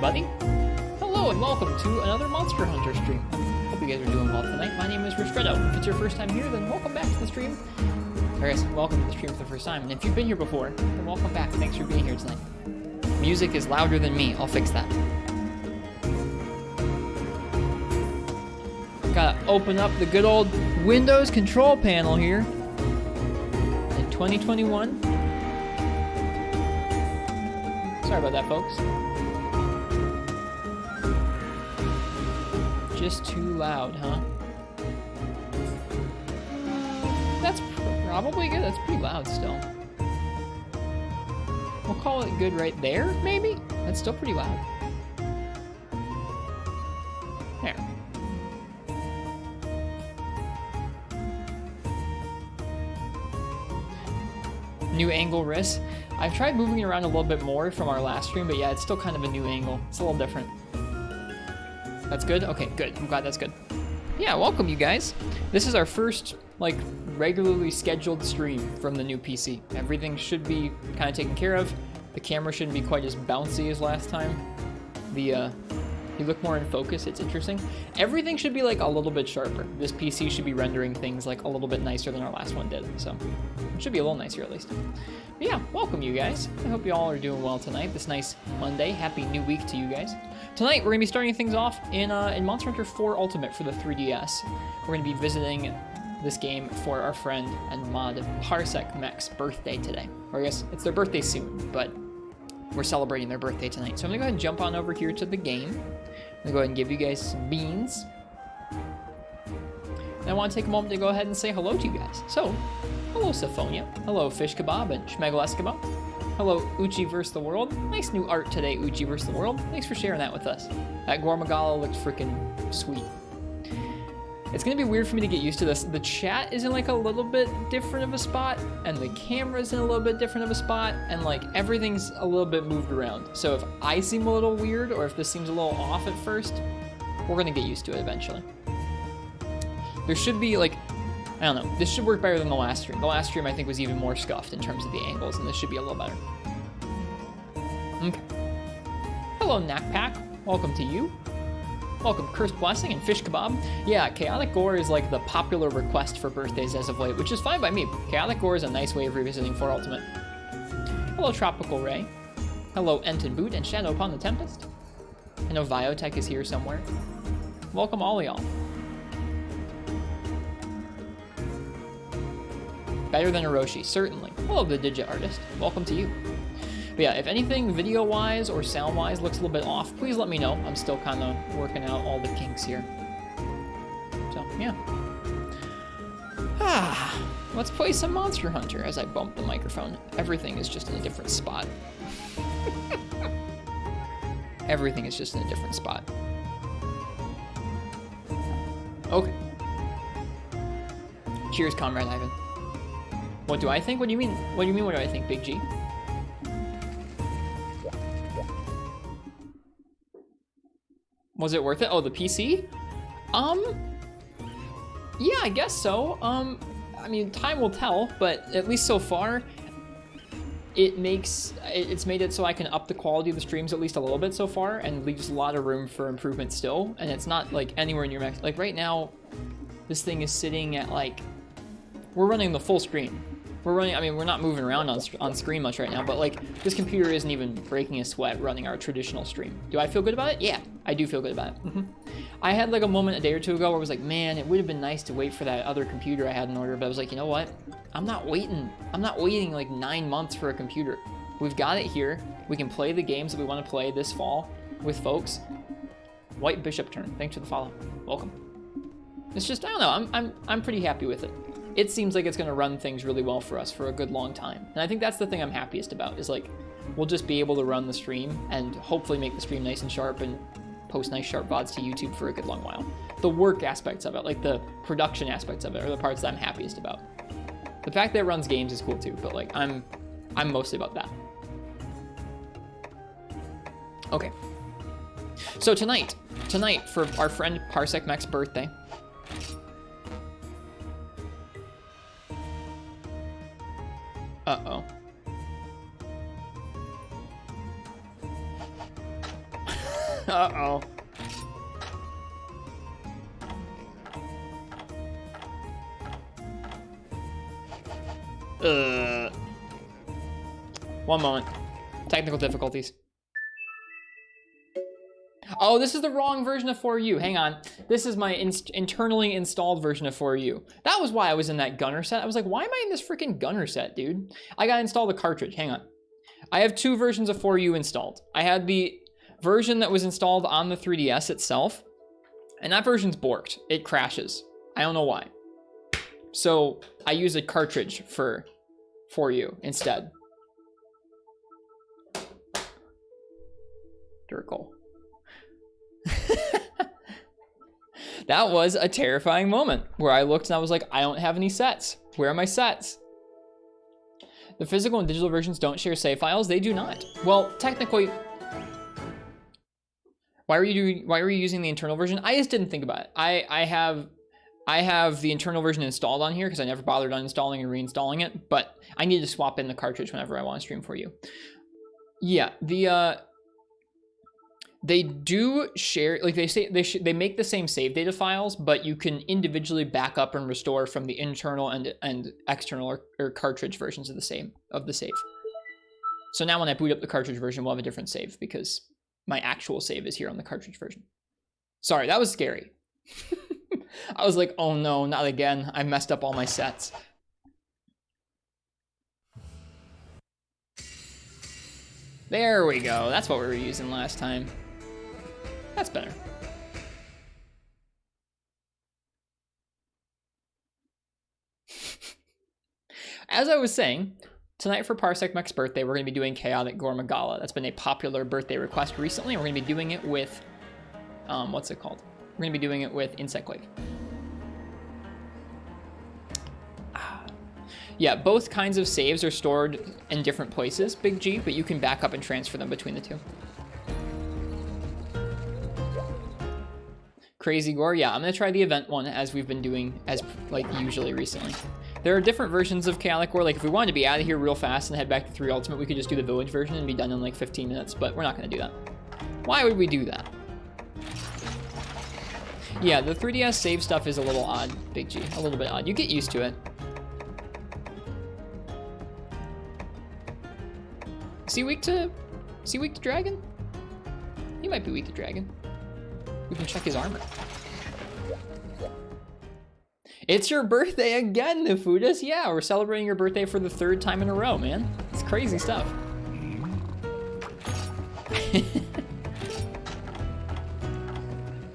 everybody. Hello and welcome to another Monster Hunter stream. Hope you guys are doing well tonight. My name is Ristretto. If it's your first time here, then welcome back to the stream. Or I guess welcome to the stream for the first time. And if you've been here before, then welcome back. Thanks for being here tonight. Music is louder than me. I'll fix that. Gotta open up the good old Windows control panel here in 2021. Sorry about that, folks. Just too loud, huh? That's probably good. That's pretty loud still. We'll call it good right there, maybe? That's still pretty loud. There. New angle wrist. I've tried moving it around a little bit more from our last stream, but yeah, it's still kind of a new angle. It's a little different. That's good? Okay, good. I'm glad that's good. Yeah, welcome you guys. This is our first, like, regularly scheduled stream from the new PC. Everything should be kind of taken care of. The camera shouldn't be quite as bouncy as last time. You look more in focus, it's interesting. Everything should be like a little bit sharper. This PC should be rendering things like a little bit nicer than our last one did, so it should be a little nicer at least. But yeah, welcome you guys. I hope you all are doing well tonight, this nice Monday. Happy new week to you guys. Tonight, we're gonna be starting things off in Monster Hunter 4 Ultimate for the 3DS. We're gonna be visiting this game for our friend and mod Parsec Mech's birthday today. Or I guess it's their birthday soon, but we're celebrating their birthday tonight. So I'm gonna go ahead and jump on over here to the game. I'm gonna go ahead and give you guys some beans. And I want to take a moment to go ahead and say hello to you guys. So, hello Syphonia. Hello Fish Kebab and Schmegel Eskimo. Hello Uchi vs. the World. Nice new art today, Uchi vs. the World. Thanks for sharing that with us. That Gore looks freaking sweet. It's gonna be weird for me to get used to this. The chat is in like a little bit different of a spot, and the camera's in a little bit different of a spot, and like everything's a little bit moved around. So if I seem a little weird, or if this seems a little off at first, we're gonna get used to it eventually. There should be like, I don't know, this should work better than the last stream. The last stream I think was even more scuffed in terms of the angles, and this should be a little better. Okay. Hello Knackpack, welcome to you. Welcome, Cursed Blessing and Fish Kebab. Yeah, Chaotic Gore is like the popular request for birthdays as of late, which is fine by me. Chaotic Gore is a nice way of revisiting 4 Ultimate. Hello, Tropical Ray. Hello, Enton Boot and Shadow Upon the Tempest. I know Biotech is here somewhere. Welcome all y'all. Better than Hiroshi, certainly. Hello, the Digit Artist. Welcome to you. But yeah, if anything video-wise or sound-wise looks a little bit off, please let me know. I'm still kind of working out all the kinks here. So, yeah. Let's play some Monster Hunter as I bump the microphone. Everything is just in a different spot. Everything is just in a different spot. Okay. Cheers, Comrade Ivan. What do I think? What do you mean? What do you mean, what do I think, Big G? Was it worth it? Oh, the PC? Yeah, I guess so. I mean, time will tell, but at least so far, it's made it so I can up the quality of the streams at least a little bit so far, and leaves a lot of room for improvement still, and it's not, like, anywhere near max. Like, right now, this thing is sitting at, like, we're running the full screen. We're running, I mean, we're not moving around on screen much right now, but like, this computer isn't even breaking a sweat running our traditional stream. Do I feel good about it? Yeah, I do feel good about it. I had like a moment a day or two ago where I was like, man, it would have been nice to wait for that other computer I had in order, but I was like, you know what? I'm not waiting like 9 months for a computer. We've got it here. We can play the games that we want to play this fall with folks. White Bishop turn, thanks for the follow. Welcome. It's just, I don't know, I'm pretty happy with it. It seems like it's going to run things really well for us for a good long time. And I think that's the thing I'm happiest about, is like, we'll just be able to run the stream and hopefully make the stream nice and sharp and post nice sharp VODs to YouTube for a good long while. The work aspects of it, like the production aspects of it, are the parts that I'm happiest about. The fact that it runs games is cool too, but like, I'm mostly about that. Okay. So tonight for our friend Parsec Mech's birthday, Uh-oh. One moment. Technical difficulties. Oh, this is the wrong version of 4U. Hang on. This is my internally installed version of 4U. That was why I was in that gunner set. I was like, why am I in this freaking gunner set, dude? I gotta install the cartridge. Hang on. I have 2 versions of 4U installed. I had the version that was installed on the 3DS itself, and that version's borked. It crashes. I don't know why. So I use a cartridge for 4U instead. Durkle. That was a terrifying moment where I looked and I was like, I don't have any sets. Where are my sets? The physical and digital versions don't share save files. They do not. Well, technically, why were you using the internal version? I just didn't think about it. I have the internal version installed on here because I never bothered uninstalling and reinstalling it, but I need to swap in the cartridge whenever I want to stream 4U. Yeah, they do share, like they make the same save data files, but you can individually back up and restore from the internal and external or cartridge versions of the save. So now when I boot up the cartridge version, we'll have a different save because my actual save is here on the cartridge version. Sorry, that was scary. I was like, oh no, not again. I messed up all my sets. There we go. That's what we were using last time. That's better. As I was saying, tonight for Parsec Mech's birthday, we're going to be doing Chaotic Gore Magala. That's been a popular birthday request recently, and we're going to be doing it with, what's it called? We're going to be doing it with Glaive. Yeah, both kinds of saves are stored in different places, Big G, but you can back up and transfer them between the two. Crazy Gore, yeah, I'm gonna try the event one as we've been doing as like usually recently. There are different versions of Chaotic Gore. Like if we wanted to be out of here real fast and head back to 3 Ultimate, we could just do the village version and be done in like 15 minutes, but we're not gonna do that. Why would we do that? Yeah, the 3DS save stuff is a little odd, Big G, a little bit odd. You get used to it. Is he weak to dragon? He might be weak to dragon. We can check his armor. It's your birthday again, Nefudis. Yeah, we're celebrating your birthday for the 3rd time in a row, man. It's crazy stuff.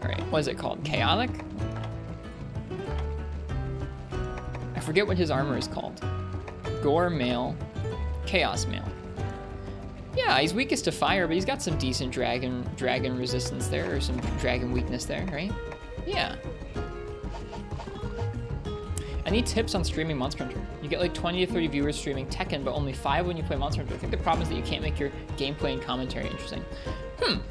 All right, what is it called? Chaotic? I forget what his armor is called. Gore Mail, Chaos Mail. Yeah, he's weakest to fire, but he's got some decent dragon resistance there, or some dragon weakness there, right? Yeah. Any tips on streaming Monster Hunter? You get like 20 to 30 viewers streaming Tekken, but only 5 when you play Monster Hunter. I think the problem is that you can't make your gameplay and commentary interesting.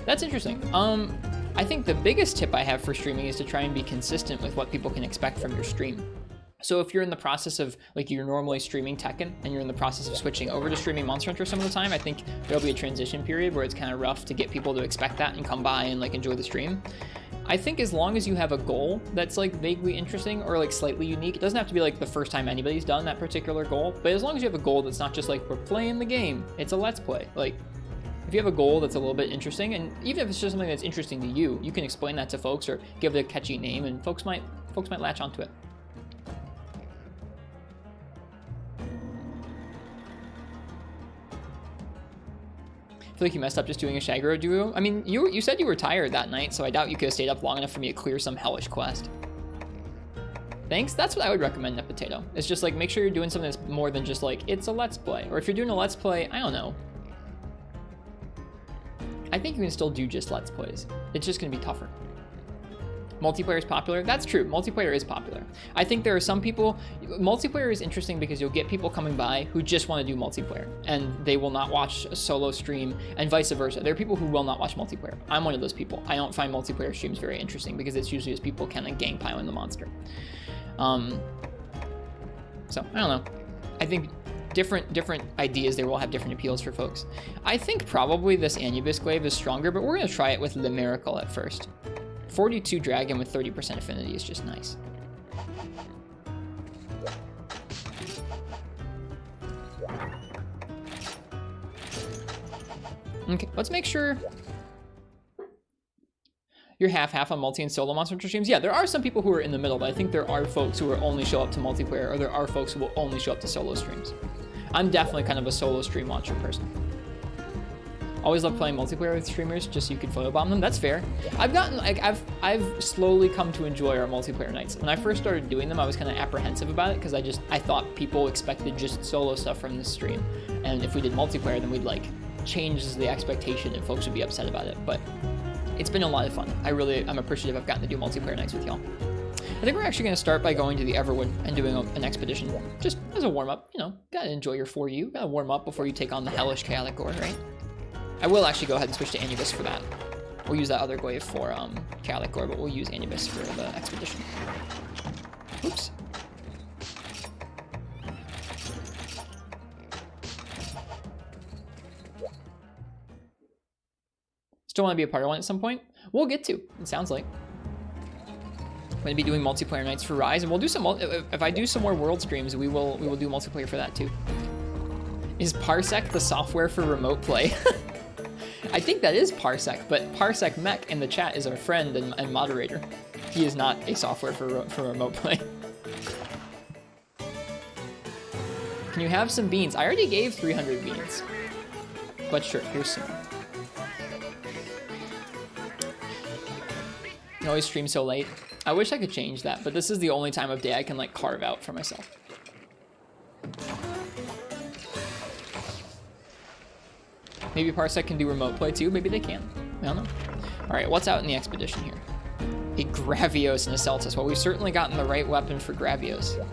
That's interesting. I think the biggest tip I have for streaming is to try and be consistent with what people can expect from your stream. So if you're in the process of, like, you're normally streaming Tekken and you're in the process of switching over to streaming Monster Hunter some of the time, I think there'll be a transition period where it's kind of rough to get people to expect that and come by and like enjoy the stream. I think as long as you have a goal that's like vaguely interesting or like slightly unique, it doesn't have to be like the first time anybody's done that particular goal, but as long as you have a goal that's not just like, we're playing the game, it's a let's play. Like, if you have a goal that's a little bit interesting, and even if it's just something that's interesting to you, you can explain that to folks or give it a catchy name and folks might latch onto it. I feel like you messed up just doing a Shaguro duo. I mean, you said you were tired that night, so I doubt you could have stayed up long enough for me to clear some hellish quest. Thanks, that's what I would recommend, NetPotato. It's just like, make sure you're doing something that's more than just like, it's a let's play. Or if you're doing a let's play, I don't know. I think you can still do just let's plays. It's just gonna be tougher. Multiplayer is popular. That's true. Multiplayer is popular. I think there are some people, multiplayer is interesting because you'll get people coming by who just want to do multiplayer and they will not watch a solo stream and vice versa. There are people who will not watch multiplayer. I'm one of those people. I don't find multiplayer streams very interesting because it's usually just people kind of gang piling the monster. So I don't know. I think different ideas there will have different appeals for folks. I think probably this Anubis Glaive is stronger, but we're going to try it with the Miracle at first. 42 Dragon with 30% affinity is just nice. Okay, let's make sure you're half-half on multi and solo Monster Hunter streams. Yeah, there are some people who are in the middle, but I think there are folks who will only show up to multiplayer, or there are folks who will only show up to solo streams. I'm definitely kind of a solo stream watcher person. Always love playing multiplayer with streamers, just so you can photobomb them. That's fair. I've gotten, like, I've slowly come to enjoy our multiplayer nights. When I first started doing them, I was kind of apprehensive about it, because I thought people expected just solo stuff from the stream. And if we did multiplayer, then we'd, like, change the expectation and folks would be upset about it. But it's been a lot of fun. I'm appreciative I've gotten to do multiplayer nights with y'all. I think we're actually going to start by going to the Everwood and doing an expedition, just as a warm-up. You know, gotta enjoy your 4U, gotta warm up before you take on the hellish chaotic Gore, right? I will actually go ahead and switch to Anubis for that. We'll use that other Glaive for chaotic Gore, but we'll use Anubis for the expedition. Oops. Still want to be a part of one at some point? We'll get to, it sounds like. I'm going to be doing multiplayer nights for Rise, and we'll do some, if I do some more world streams, we will do multiplayer for that too. Is Parsec the software for remote play? I think that is Parsec, but Parsec Mech in the chat is our friend and moderator. He is not a software for remote play. Can you have some beans? I already gave 300 beans. But sure, here's some more. I always stream so late. I wish I could change that, but this is the only time of day I can like carve out for myself. Maybe Parsec can do remote play too. Maybe they can. I don't know. All right, what's out in the expedition here? A Gravios and a Celtis. Well, we've certainly gotten the right weapon for Gravios.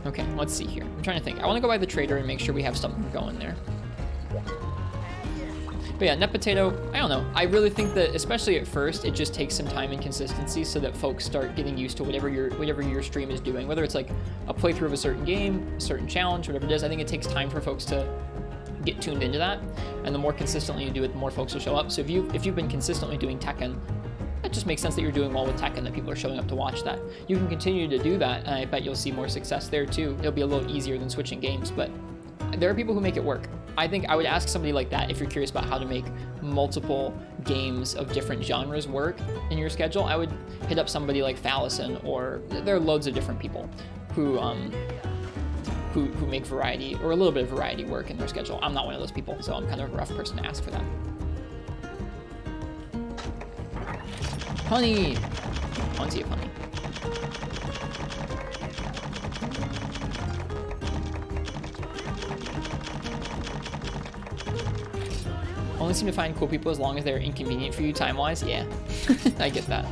Okay, let's see here. I'm trying to think. I want to go by the trader and make sure we have something going there. But yeah, Net Potato, I don't know. I really think that, especially at first, it just takes some time and consistency so that folks start getting used to whatever your stream is doing. Whether it's like a playthrough of a certain game, a certain challenge, whatever it is, I think it takes time for folks to get tuned into that. And the more consistently you do it, the more folks will show up. So if you've been consistently doing Tekken, it just makes sense that you're doing well with Tekken, that people are showing up to watch that. You can continue to do that, and I bet you'll see more success there too. It'll be a little easier than switching games, but there are people who make it work. I think I would ask somebody like that if you're curious about how to make multiple games of different genres work in your schedule. I would hit up somebody like Fallison, or there are loads of different people who make variety, or a little bit of variety work in their schedule. I'm not one of those people, so I'm kind of a rough person to ask for that. Honey! Plenty of honey. Only seem to find cool people as long as they're inconvenient for you time-wise. Yeah, I get that.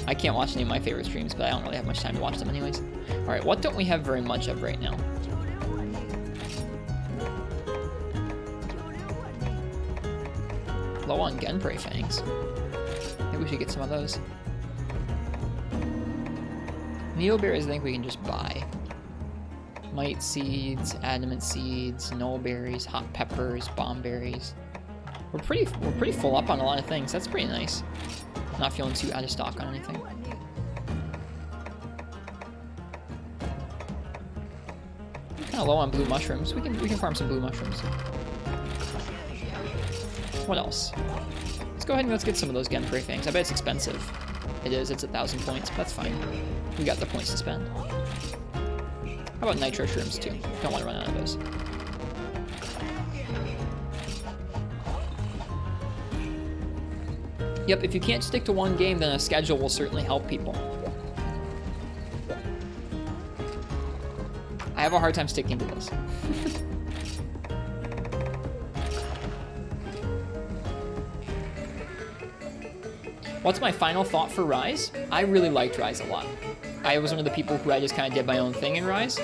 I can't watch any of my favorite streams, but I don't really have much time to watch them anyways. All right, what don't we have very much of right now? Low on Genpray Fangs. Maybe we should get some of those. Neoberries I think we can just buy. Mite Seeds, Adamant Seeds, Null Berries, Hot Peppers, Bomb Berries. We're pretty full up on a lot of things. That's pretty nice. Not feeling too out of stock on anything. Kind of low on blue mushrooms. We can farm some blue mushrooms. What else? Let's go ahead and let's get some of those Genpray Fangs. I bet it's expensive. It is. It's 1,000 points, but that's fine. We got the points to spend. How about Nitro Shrooms too? Don't want to run out of those. Yep, if you can't stick to one game, then a schedule will certainly help people. I have a hard time sticking to this. What's my final thought for Rise? I really liked Rise a lot. I was one of the people who I just kind of did my own thing in Rise.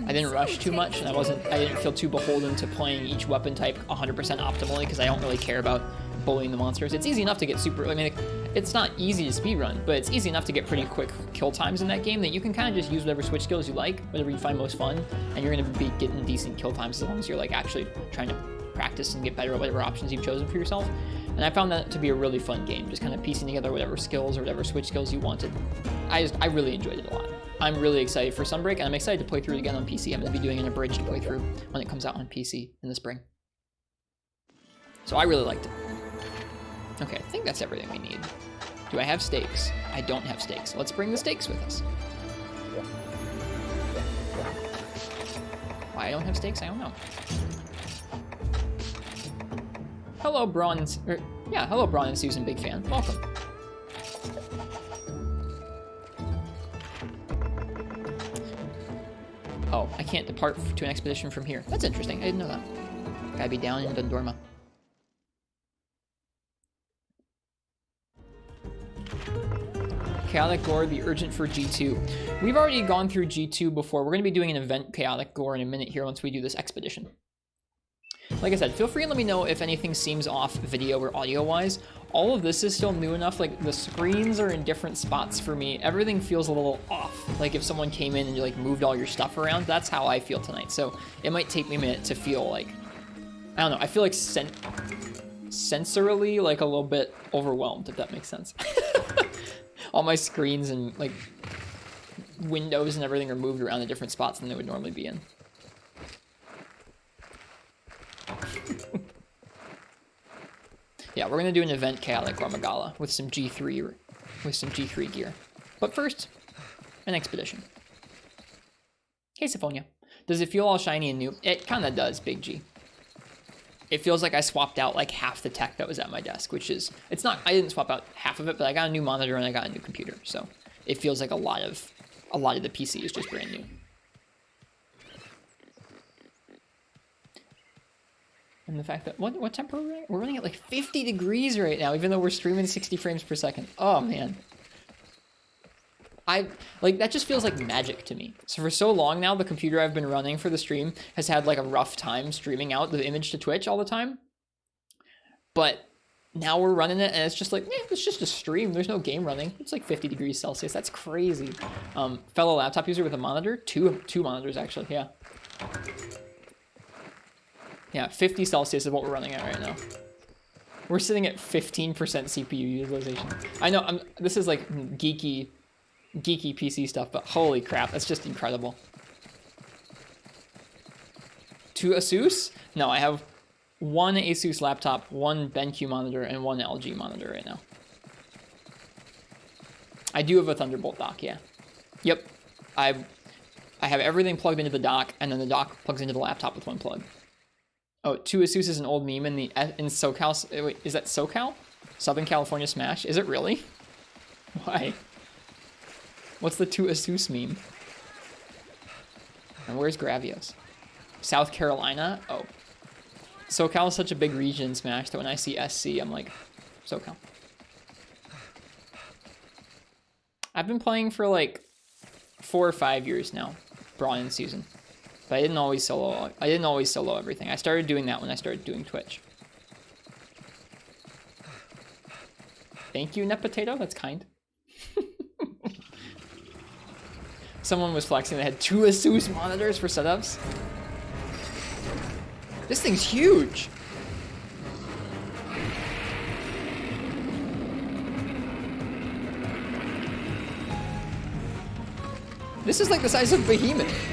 I didn't rush too much, and I didn't feel too beholden to playing each weapon type 100% optimally, because I don't really care about bullying the monsters. It's easy enough to get super, I mean, it's not easy to speedrun, but it's easy enough to get pretty quick kill times in that game that you can kind of just use whatever switch skills you like, whatever you find most fun, and you're going to be getting decent kill times as long as you're like actually trying to practice and get better at whatever options you've chosen for yourself. And I found that to be a really fun game, just kind of piecing together whatever skills or whatever switch skills you wanted. I really enjoyed it a lot. I'm really excited for Sunbreak, and I'm excited to play through it again on PC. I'm going to be doing an abridged playthrough when it comes out on PC in the spring. So I really liked it. Okay, I think that's everything we need. Do I have stakes? I don't have stakes. Let's bring the stakes with us. Why I don't have stakes, I don't know. Hello, Braun. Hello, Braun and Susan, big fan. Welcome. Oh, I can't depart to an expedition from here. That's interesting. I didn't know that. Gotta be down in Dundorma. Chaotic Gore, the urgent for G2. We've already gone through G2 before. We're going to be doing an event Chaotic Gore in a minute here once we do this expedition. Like I said, feel free and let me know if anything seems off video or audio-wise. All of this is still new enough, like the screens are in different spots for me. Everything feels a little off. Like if someone came in and you like moved all your stuff around, that's how I feel tonight. So it might take me a minute to feel like, I don't know, I feel like sensorily like a little bit overwhelmed, if that makes sense. All my screens and like windows and everything are moved around in different spots than they would normally be in. Yeah, we're gonna do an event Chaotic Gormagala with some G3 gear. But first, an expedition. Hey Syphonia. Does it feel all shiny and new? It kinda does, Big G. It feels like I swapped out like half the tech that was at my desk, which is, it's not, I didn't swap out half of it, but I got a new monitor and I got a new computer. So it feels like a lot of the PC is just brand new. And the fact that, what temper are we running? We're running at like 50 degrees right now, even though we're streaming 60 frames per second. Oh man. That just feels like magic to me. So for so long now, the computer I've been running for the stream has had like a rough time streaming out the image to Twitch all the time. But now we're running it and it's just like, it's just a stream. There's no game running. It's like 50 degrees Celsius. That's crazy. Fellow laptop user with a monitor, two monitors actually, yeah. Yeah, 50 Celsius is what we're running at right now. We're sitting at 15% CPU utilization. I know, this is like geeky PC stuff, but holy crap, that's just incredible. 2 Asus? No, I have 1 Asus laptop, 1 BenQ monitor, and 1 LG monitor right now. I do have a Thunderbolt dock, yeah. Yep, I have everything plugged into the dock, and then the dock plugs into the laptop with 1 plug. Oh, 2 Asus is an old meme in SoCal. Wait, is that SoCal? Southern California Smash? Is it really? Why? What's the 2 Asus meme? And where's Gravios? South Carolina? Oh. SoCal is such a big region in Smash that when I see SC, I'm like, SoCal. I've been playing for like 4 or 5 years now, Braun and Season. But I didn't always solo everything. I started doing that when I started doing Twitch. Thank you, Nepotato. That's kind. Someone was flexing. They had 2 Asus monitors for setups. This thing's huge. This is like the size of Behemoth.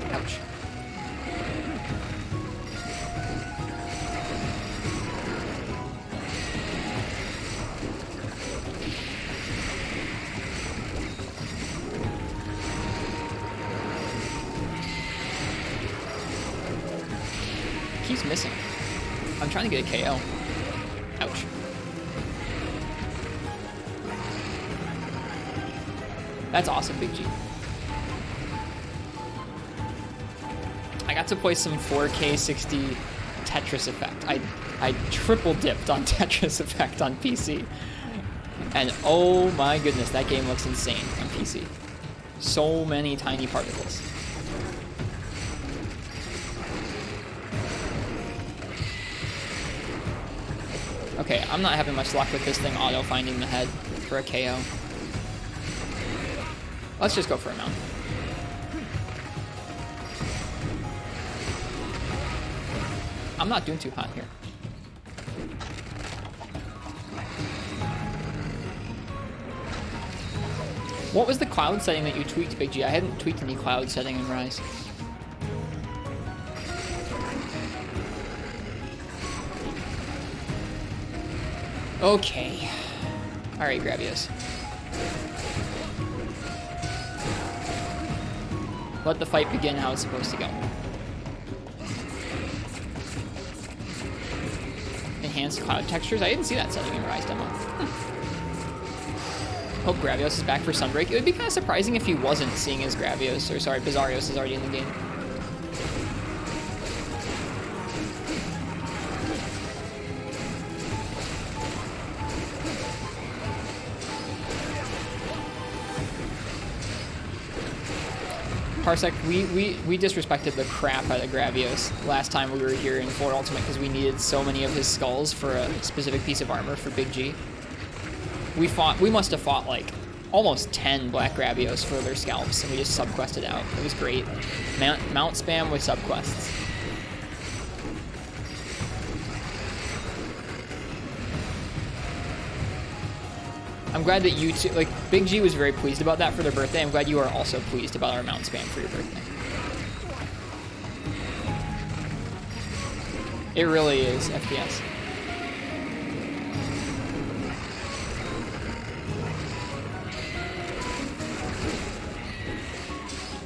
Ouch. Keeps missing. I'm trying to get a KO. Ouch. That's awesome, Big G. I got to play some 4K 60 Tetris Effect. I triple dipped on Tetris Effect on PC. And oh my goodness, that game looks insane on PC. So many tiny particles. Okay, I'm not having much luck with this thing auto-finding the head for a KO. Let's just go for a mount. I'm not doing too hot here. What was the cloud setting that you tweaked, Big G? I hadn't tweaked any cloud setting in Rise. Okay. Alright, Gravios. Let the fight begin how it's supposed to go. Enhanced cloud textures? I didn't see that setting in Rise demo. Hope Gravios is back for Sunbreak. It would be kind of surprising if he wasn't, seeing as Gravios, or sorry, Bizarrios is already in the game. Parsec, we disrespected the crap out of Gravios last time we were here in 4 Ultimate because we needed so many of his skulls for a specific piece of armor for Big G. We must have fought like almost 10 Black Gravios for their scalps, and we just subquested out. It was great. Mount spam with subquests. I'm glad that you two, like, Big G was very pleased about that for their birthday. I'm glad you are also pleased about our mount spam for your birthday. It really is FPS.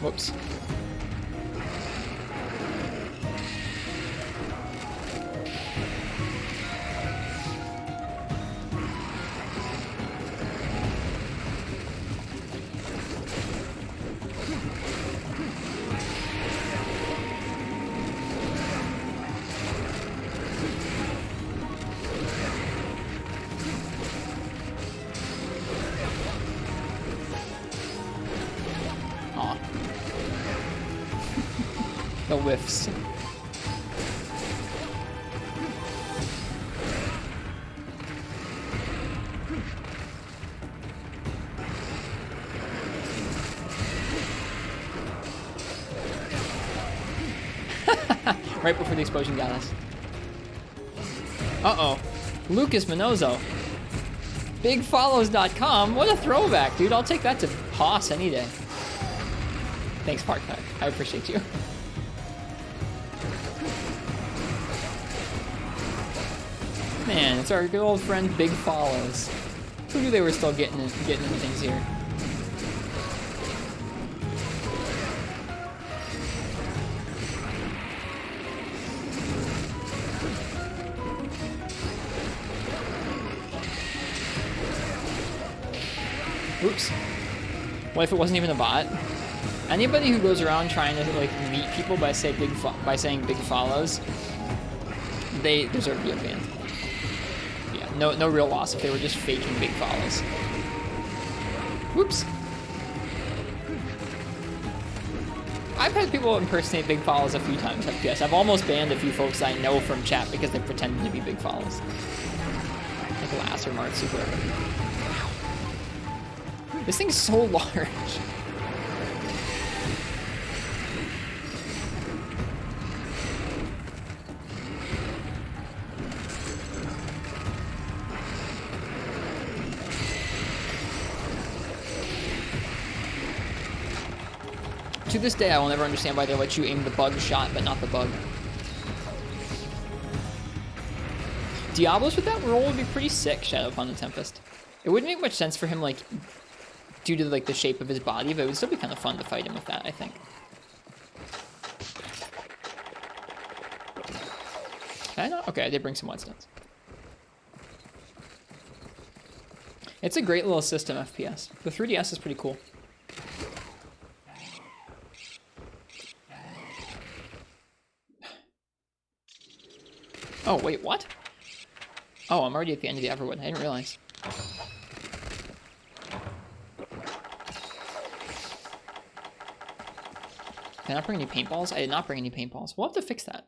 Whoops. The whiffs. Right before the explosion got us. Uh-oh. Lucas Minozo. BigFollows.com. What a throwback, dude. I'll take that to Haas any day. Thanks, Parknut. I appreciate you. Man, it's our good old friend Big Follows. Who knew they were still getting in things here? Oops. What if it wasn't even a bot? Anybody who goes around trying to like meet people by saying big follows, they deserve to get banned. Yeah, no real loss if they were just faking big follows. Whoops. I've had people impersonate big follows a few times, FPS. I've almost banned a few folks I know from chat because they pretended to be big follows. Like Lass or Martsuper. This thing's so large. To this day, I will never understand why they let you aim the bug shot, but not the bug. Diablos with that roll would be pretty sick, Shadow upon the Tempest. It wouldn't make much sense for him, like, due to, like, the shape of his body, but it would still be kind of fun to fight him with that, I think. Did I not? Okay, I did bring some whetstones. It's a great little system, FPS. The 3DS is pretty cool. Oh, wait, what? Oh, I'm already at the end of the Everwood. I didn't realize. Can I not bring any paintballs? I did not bring any paintballs. We'll have to fix that.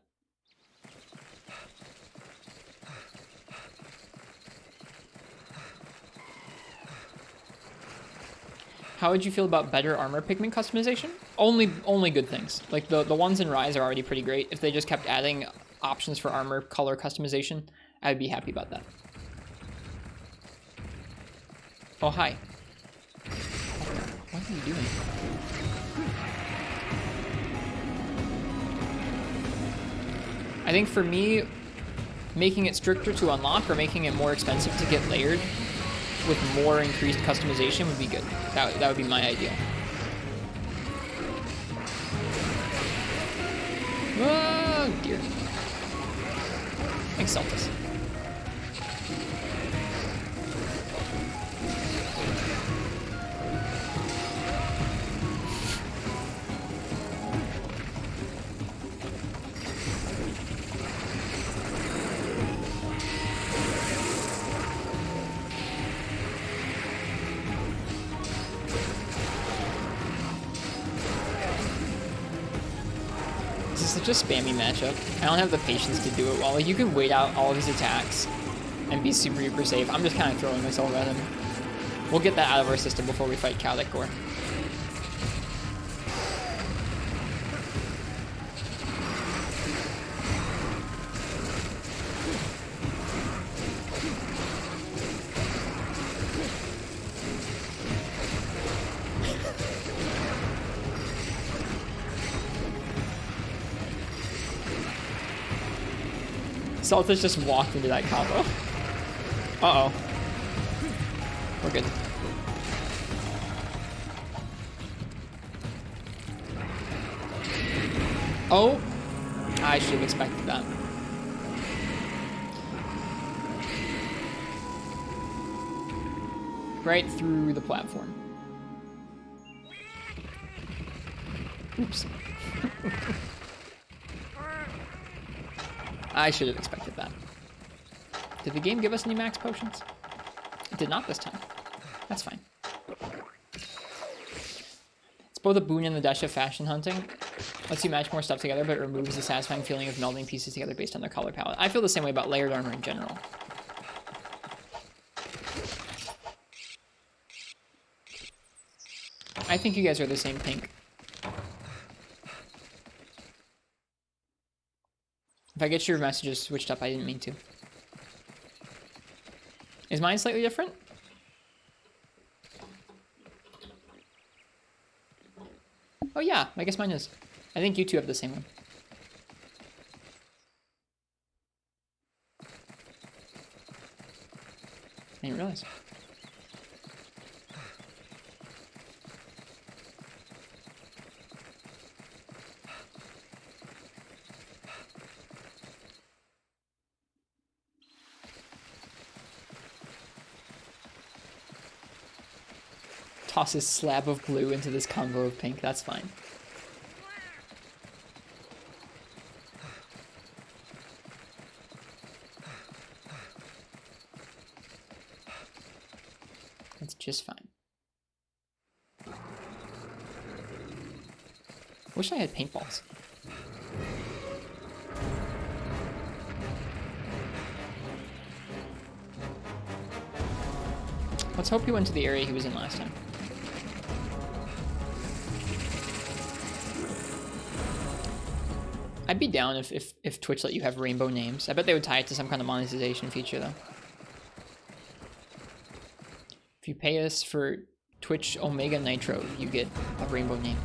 How would you feel about better armor pigment customization? Only good things. Like the ones in Rise are already pretty great. If they just kept adding options for armor color customization, I'd be happy about that. Oh, hi. What are you doing? I think for me, making it stricter to unlock or making it more expensive to get layered with more increased customization would be good. That would be my ideal. Oh dear. Thanks, Celtis. Such a spammy matchup. I don't have the patience to do it well. Like, you can wait out all of his attacks and be super safe. I'm just kind of throwing myself at him. We'll get that out of our system before we fight Cowlick Gore. Celtis just walked into that combo. Uh-oh. We're good. Oh! I should have expected that. Right through the platform. Oops. I should have expected that. Did the game give us any max potions? It did not this time. That's fine. It's both a boon and the dash of fashion hunting. Lets you match more stuff together, but it removes the satisfying feeling of melding pieces together based on their color palette. I feel the same way about layered armor in general. I think you guys are the same pink. If I get your messages switched up, I didn't mean to. Is mine slightly different? Oh yeah, I guess mine is. I think you two have the same one. I didn't realize. Toss his slab of blue into this combo of pink. That's fine. That's just fine. Wish I had paintballs. Let's hope he went to the area he was in last time. I'd be down if Twitch let you have rainbow names. I bet they would tie it to some kind of monetization feature, though. If you pay us for Twitch Omega Nitro, you get a rainbow name.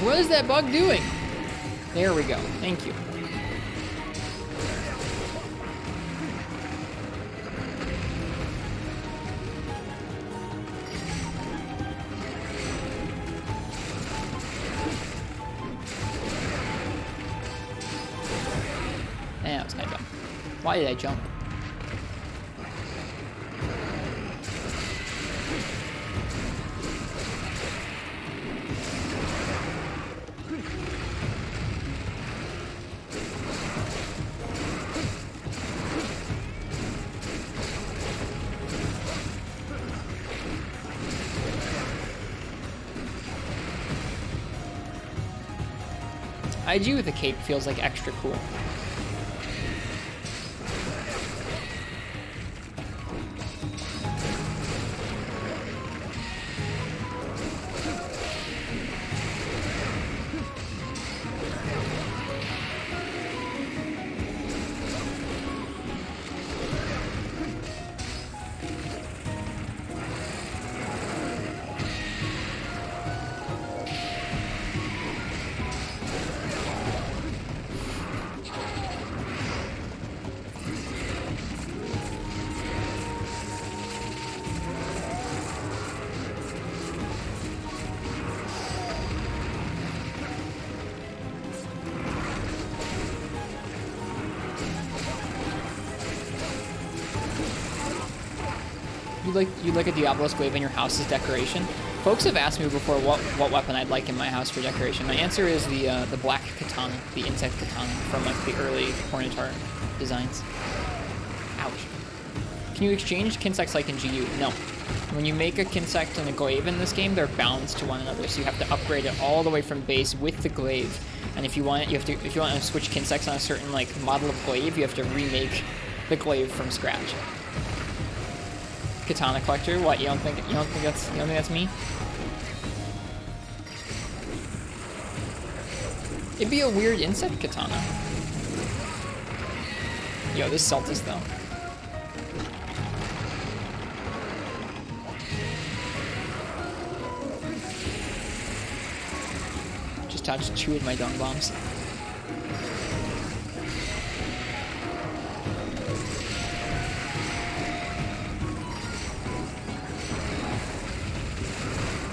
What is that bug doing? There we go. Thank you. Eh, that was kind of dumb. Why did I jump? IG with a cape feels like extra cool. You'd like a Diablo's Glaive in your house as decoration? Folks have asked me before what weapon I'd like in my house for decoration. My answer is the black katana, the insect katana from like the early Cornitar designs. Ouch. Can you exchange Kinsects like in GU? No. When you make a Kinsect and a Glaive in this game, they're bound to one another, so you have to upgrade it all the way from base with the Glaive. And if you want it, if you want to switch Kinsects on a certain like model of Glaive, you have to remake the Glaive from scratch. Katana collector? What? You don't think that's me? It'd be a weird insect katana. Yo, this Celtis though. Just touched 2 of my dung bombs.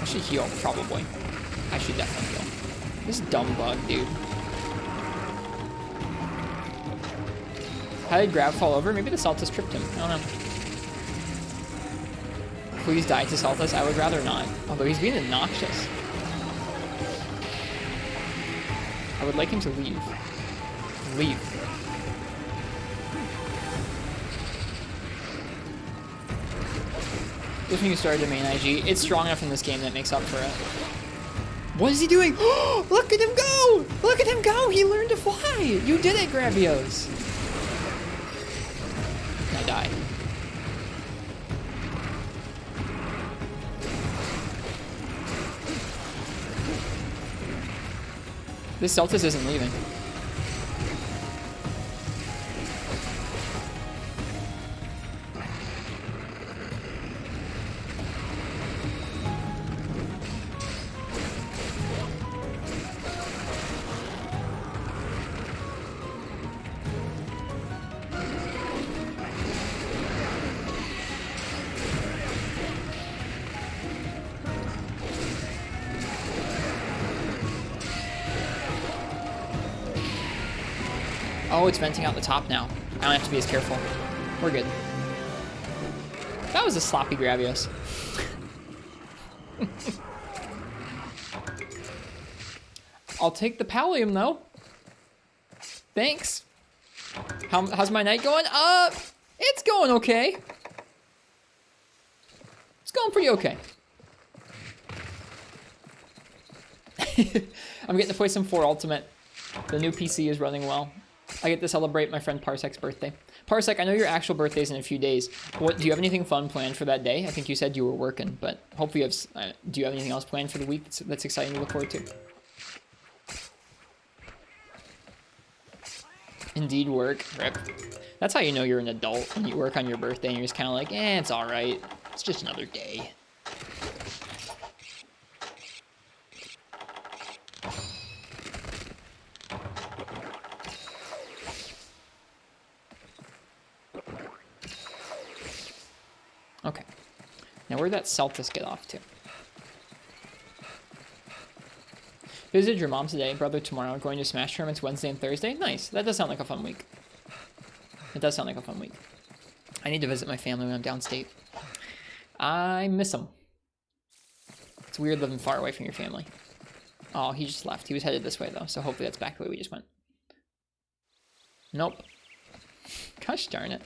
I should heal, probably. I should definitely heal. This dumb bug, dude. How did Grav fall over? Maybe the Celtis tripped him. I don't know. Please die to Celtis. I would rather not. Although he's being obnoxious. I would like him to leave. Leave. Just when you started the main IG, it's strong enough in this game that makes up for it. What is he doing? Look at him go! Look at him go! He learned to fly! You did it, Gravios! I died. This Celtis isn't leaving. Oh, it's venting out the top now. I don't have to be as careful. We're good. That was a sloppy Gravios. I'll take the Pallium, though. Thanks. How's my night going? It's going okay. It's going pretty okay. I'm getting to play some 4 Ultimate. The new PC is running well. I get to celebrate my friend Parsec's birthday. Parsec, I know your actual birthday's in a few days. What do you have anything fun planned for that day? I think you said you were working, but hopefully you have. Do you have anything else planned for the week that's exciting to look forward to? Indeed, work. Rip. That's how you know you're an adult when you work on your birthday and you're just kind of like, it's all right. It's just another day. Okay. Now where'd that Celtis get off to? Visited your mom today, brother tomorrow, going to Smash tournaments Wednesday and Thursday. Nice. That does sound like a fun week. It does sound like a fun week. I need to visit my family when I'm downstate. I miss them. It's weird living far away from your family. Oh, he just left. He was headed this way, though, so hopefully that's back the way we just went. Nope. Gosh darn it.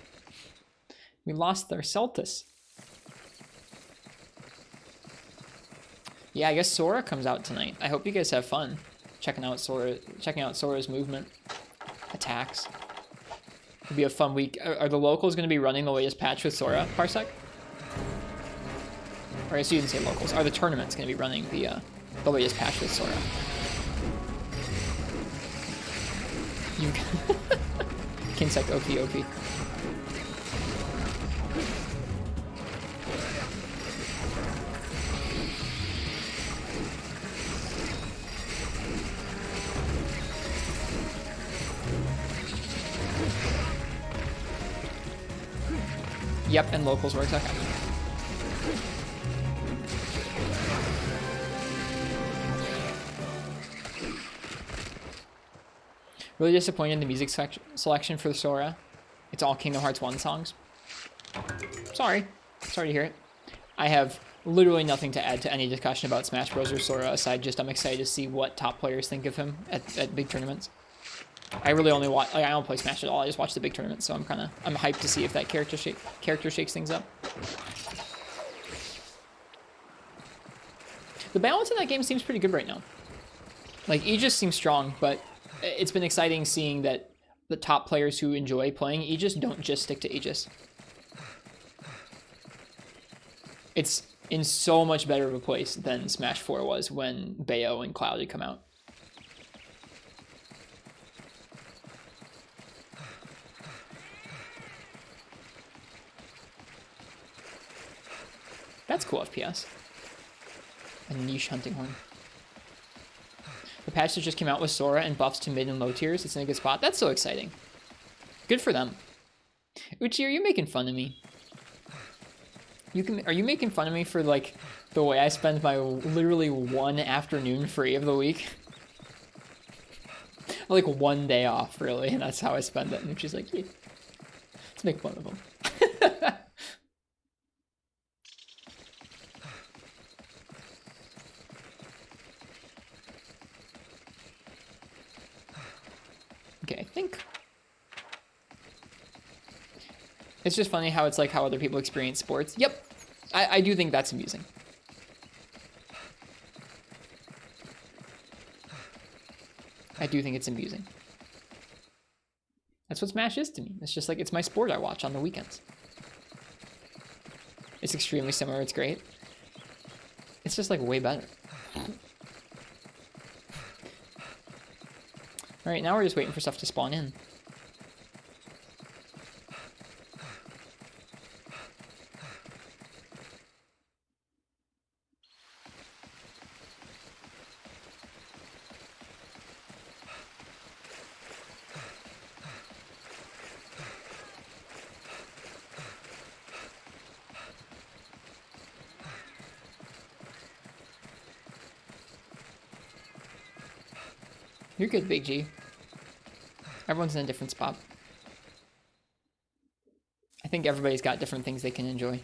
We lost their Celtis. Yeah, I guess Sora comes out tonight. I hope you guys have fun checking out Sora's movement, attacks. It'll be a fun week. Are the locals going to be running the latest patch with Sora, Parsec? Or I guess you didn't say locals. Are the tournaments going to be running the latest patch with Sora? You Kinsect OP. Yep, and locals works, okay. Really disappointed in the music selection for Sora. It's all Kingdom Hearts 1 songs. Sorry to hear it. I have literally nothing to add to any discussion about Smash Bros. Or Sora aside just I'm excited to see what top players think of him at big tournaments. I really only watch, like, I don't play Smash at all. I just watch the big tournaments, so I'm hyped to see if that character shakes things up. The balance in that game seems pretty good right now. Like, Aegis seems strong, but it's been exciting seeing that the top players who enjoy playing Aegis don't just stick to Aegis. It's in so much better of a place than Smash 4 was when Bayo and Cloud had come out. That's cool FPS. A niche hunting horn. The patch that just came out with Sora and buffs to mid and low tiers. It's in a good spot. That's so exciting. Good for them. Uchi, are you making fun of me? Are you making fun of me for, like, the way I spend my literally one afternoon free of the week? Like, one day off, really, and that's how I spend it. And Uchi's like, yeah, let's make fun of him. Okay, I think it's just funny how it's like how other people experience sports. Yep, I do think that's amusing. I do think it's amusing. That's what Smash is to me. It's just like, it's my sport I watch on the weekends. It's extremely similar. It's great. It's just like way better. All right, now we're just waiting for stuff to spawn in. You're good, Big G. Everyone's in a different spot. I think everybody's got different things they can enjoy.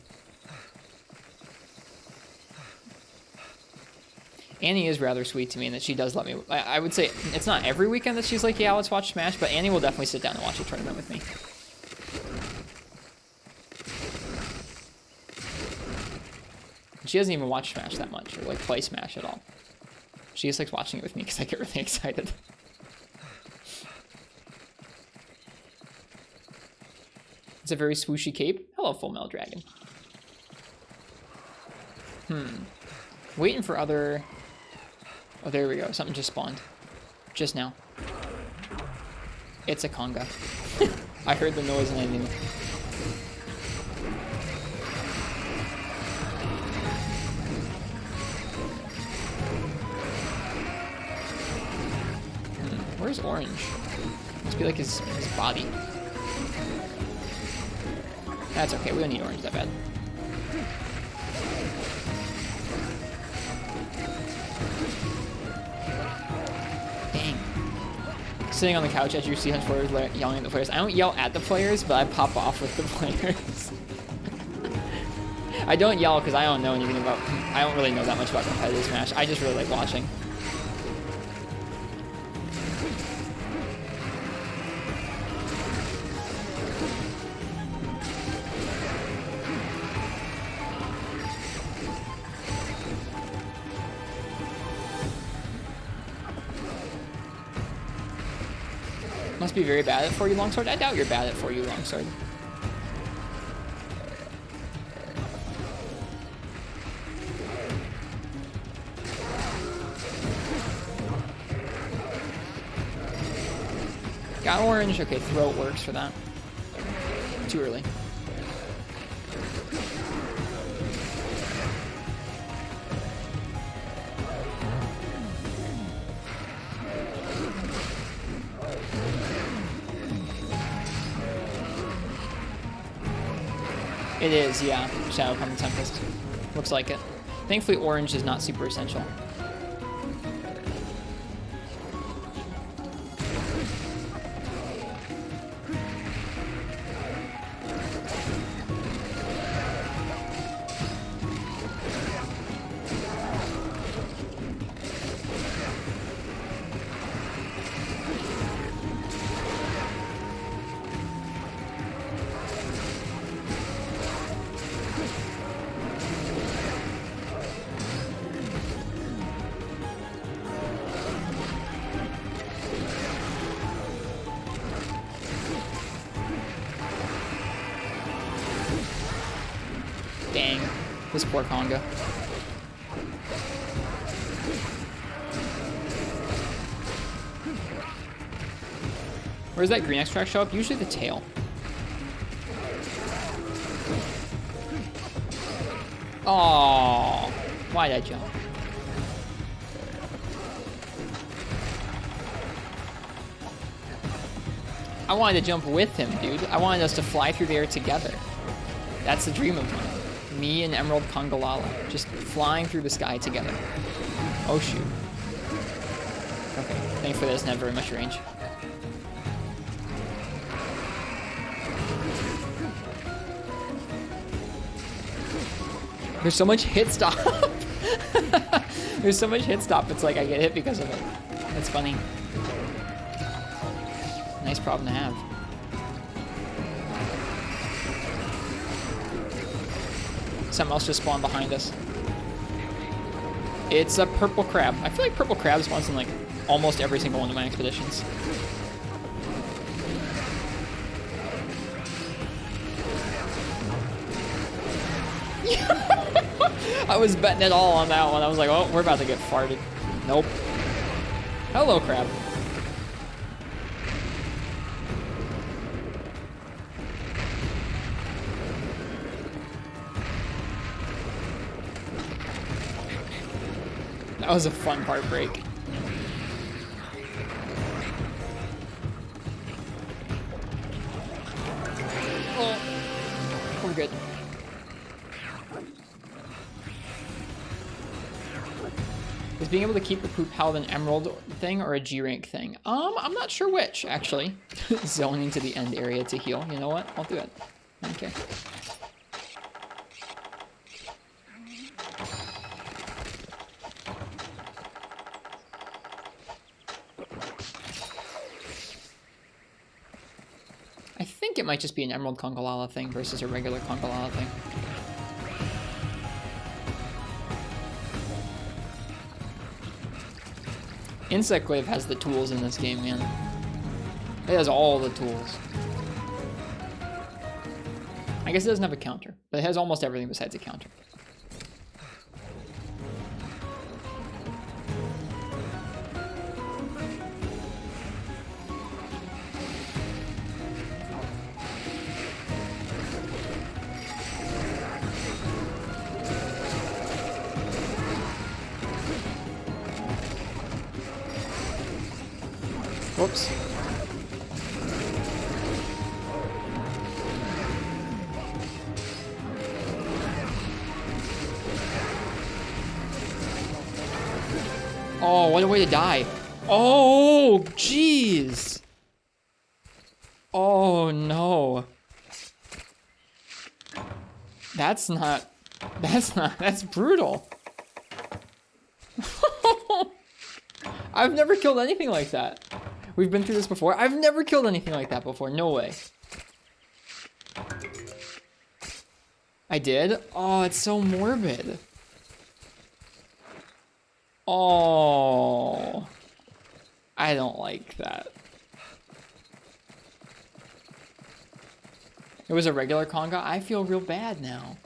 Annie is rather sweet to me in that she does let me... I would say it's not every weekend that she's like, yeah, let's watch Smash, but Annie will definitely sit down and watch a tournament with me. She doesn't even watch Smash that much, or like play Smash at all. She just likes watching it with me because I get really excited. It's a very swooshy cape. Hello, Full Metal Dragon. Waiting for other... Oh, there we go. Something just spawned. Just now. It's a conga. I heard the noise and I knew. Where's Orange? Must be like his body. That's okay, we don't need Orange that bad. sitting on the couch as you see hunch players yelling at the players. I don't yell at the players, but I pop off with the players. I don't yell because I don't know anything about... I don't really know that much about competitive Smash. I just really like watching. Must be very bad at 4U longsword. I doubt you're bad at 4U longsword. Got orange. Okay, throat works for that. Too early. It is, yeah. Shadow from the Tempest. Looks like it. Thankfully, orange is not super essential. Dang. This poor Conga. Where does that green extract show up? Usually the tail. Oh, why'd I jump? I wanted to jump with him, dude. I wanted us to fly through the air together. That's the dream of mine. Me and Emerald Congalala, just flying through the sky together. Oh shoot. Okay, thankfully that doesn't have very much range. There's so much hit stop. There's so much hit stop, it's like I get hit because of it. That's funny. Nice problem to have. Something else just spawned behind us. It's a purple crab. I feel like purple crab spawns in like almost every single one of my expeditions. I was betting it all on that one. I was like, oh, we're about to get farted. Nope. Hello, crab. That was a fun heartbreak. Oh, we're good. Is being able to keep the poop held an emerald thing or a G rank thing? I'm not sure which, actually. Zoning to the end area to heal. You know what? I'll do it. Okay. I think it might just be an Emerald Congalala thing versus a regular Congalala thing. Insect Glaive has the tools in this game, man. It has all the tools. I guess it doesn't have a counter, but it has almost everything besides a counter. Whoops. Oh, what a way to die. Oh, jeez. Oh, no. That's brutal. I've never killed anything like that. We've been through this before. I've never killed anything like that before. No way. I did? Oh, it's so morbid. Oh. I don't like that. It was a regular conga. I feel real bad now.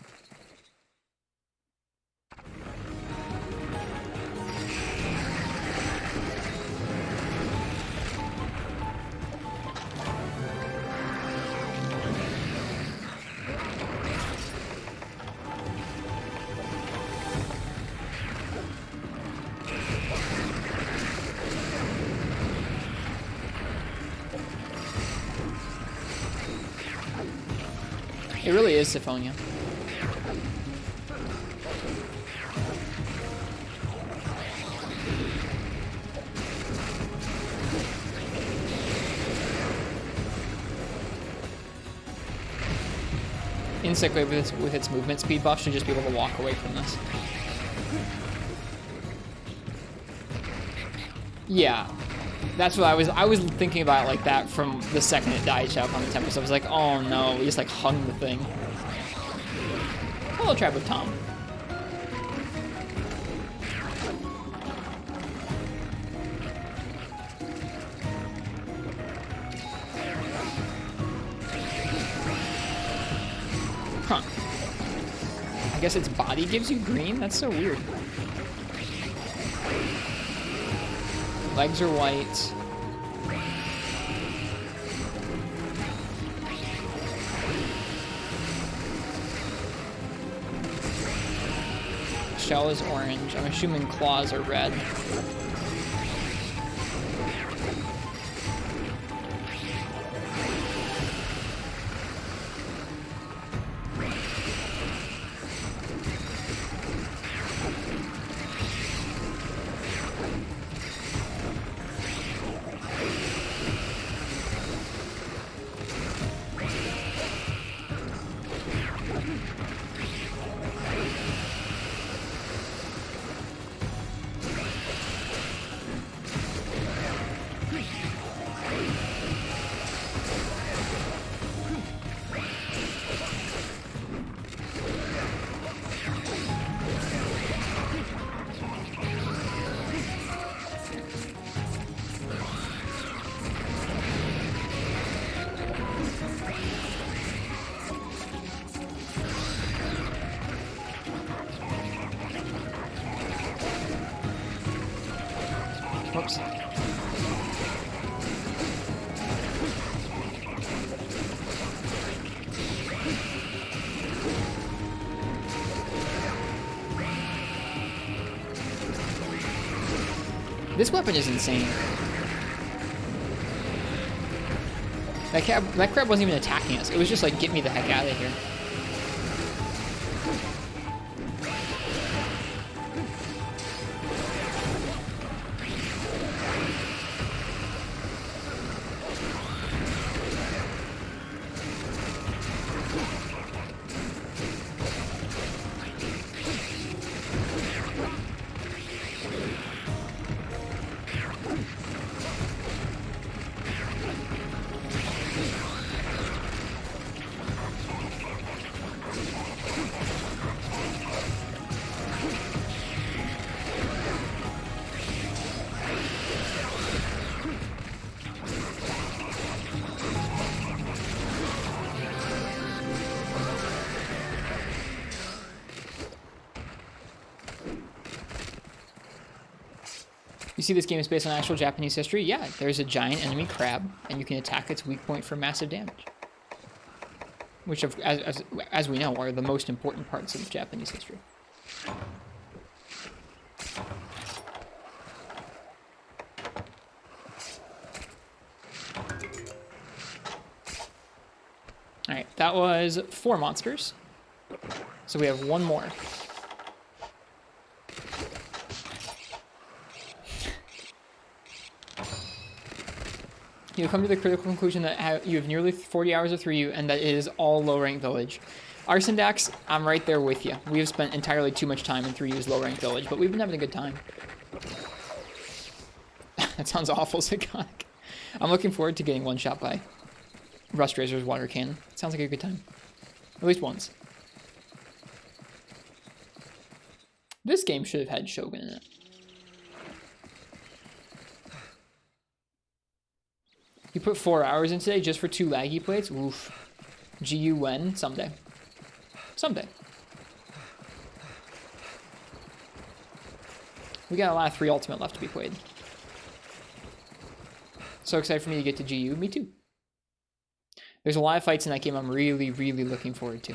It really is Syphonia. Insect Glaive with its movement speed buff should just be able to walk away from this. Yeah. That's what I was thinking about it like that from the second it died up on the Tempest. I was like, oh no, we just like hung the thing. Hello, Trap with Tom. Huh. I guess its body gives you green? That's so weird. Legs are white. Shell is orange. I'm assuming claws are red. Whoops. This weapon is insane. That crab wasn't even attacking us. It was just like, get me the heck out of here. You see this game is based on actual Japanese history? Yeah, there's a giant enemy crab, and you can attack its weak point for massive damage. Which, as we know, are the most important parts of Japanese history. Alright, that was 4 monsters. So we have 1 more. You come to the critical conclusion that you have nearly 40 hours of 3U and that it is all low rank village. Arsendax, I'm right there with you. We have spent entirely too much time in 3U's low rank village, but we've been having a good time. That sounds awful, psychotic. I'm looking forward to getting one shot by Rust Razor's water cannon. Sounds like a good time. At least once. This game should have had Shogun in it. You put 4 hours in today just for 2 laggy plates? Oof. GU when? Someday. Someday. We got a lot of 3 Ultimate left to be played. So excited for me to get to GU. Me too. There's a lot of fights in that game I'm really, really looking forward to.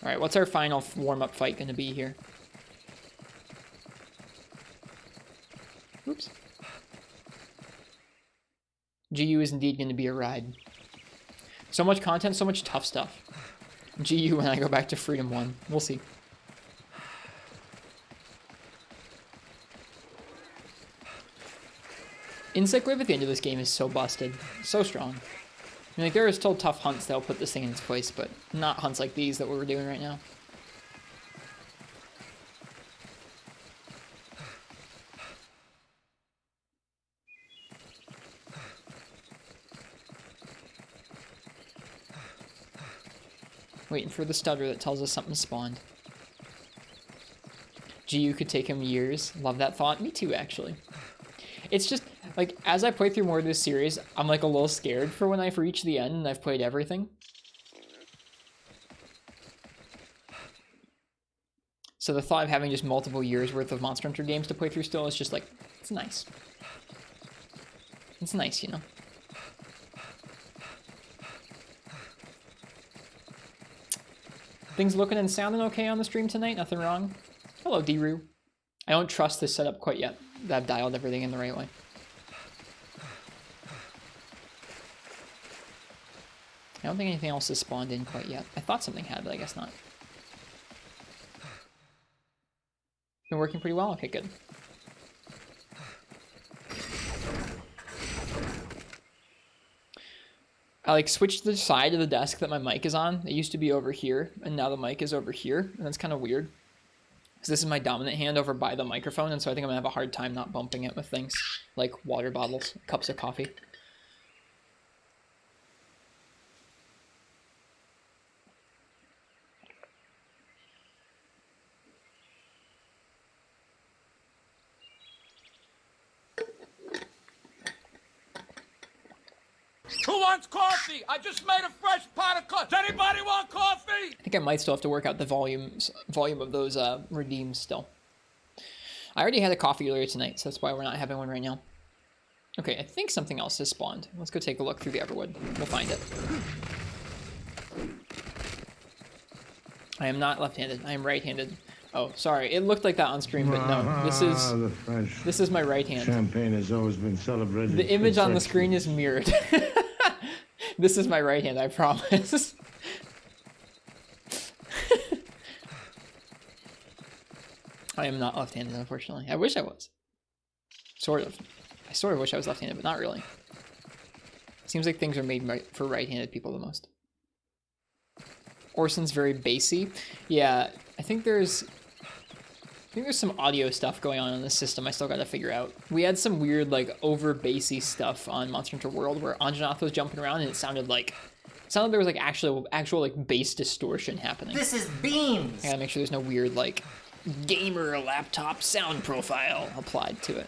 Alright, what's our final warm-up fight going to be here? Oops. GU is indeed going to be a ride. So much content, so much tough stuff. GU when I go back to Freedom 1. We'll see. Insect Glaive at the end of this game is so busted. So strong. I mean, like, there are still tough hunts that'll put this thing in its place, but not hunts like these that we're doing right now. Waiting for the stutter that tells us something spawned. GU could take him years. Love that thought. Me too, actually. It's just, like, as I play through more of this series, I'm, like, a little scared for when I've reached the end and I've played everything. So the thought of having just multiple years worth of Monster Hunter games to play through still is just, like, it's nice. It's nice, you know? Things looking and sounding okay on the stream tonight? Nothing wrong? Hello, D-Roo. I don't trust this setup quite yet. That I've dialed everything in the right way. I don't think anything else has spawned in quite yet. I thought something had, but I guess not. Been working pretty well? Okay, good. I like switched the side of the desk that my mic is on. It used to be over here, and now the mic is over here, and that's kind of weird. Because this is my dominant hand over by the microphone, and so I think I'm going to have a hard time not bumping it with things like water bottles, cups of coffee. Who wants coffee? I just made a fresh pot of coffee. Does anybody want coffee? I think I might still have to work out the volume of those redeems still. I already had a coffee earlier tonight, so that's why we're not having one right now. Okay, I think something else has spawned. Let's go take a look through the Everwood. We'll find it. I am not left-handed. I am right-handed. Oh, sorry. It looked like that on stream, but no. This is my right hand. Champagne has always been celebrated. The image on the screen is mirrored. This is my right hand, I promise. I am not left-handed, unfortunately. I wish I was. Sort of. I sort of wish I was left-handed, but not really. Seems like things are made for right-handed people the most. Orson's very bassy. Yeah, I think there's some audio stuff going on in the system I still gotta figure out. We had some weird, like, over bassy stuff on Monster Hunter World where Anjanath was jumping around and it sounded like there was like actual like bass distortion happening. This is Beams! I gotta make sure there's no weird like gamer laptop sound profile applied to it.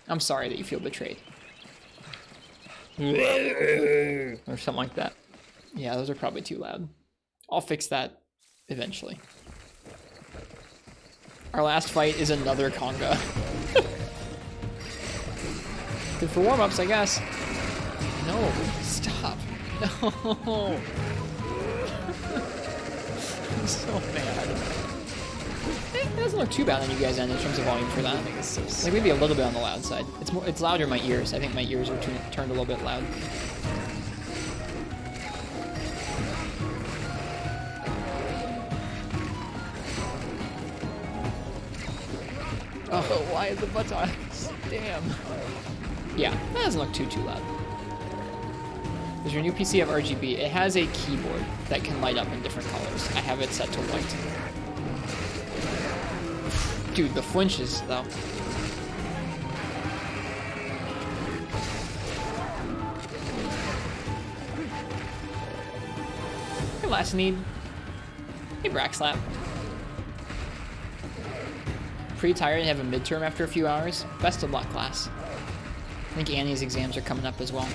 I'm sorry that you feel betrayed. Or something like that. Yeah, those are probably too loud. I'll fix that eventually. Our last fight is another conga. Good for warm-ups, I guess. No, stop. No. I'm so mad. It doesn't look too bad on you guys' end in terms of volume for that. I think it's so like maybe a little bit on the loud side. It's louder in my ears. I think my ears are turned a little bit loud. why is the buttocks? Damn. Yeah, that doesn't look too loud. Does your new PC have RGB? It has a keyboard that can light up in different colors. I have it set to white. Dude, the flinches, though. Hey, last need. Hey, Braxlap. Pretty tired and have a midterm after a few hours. Best of luck, class. I think Annie's exams are coming up as well.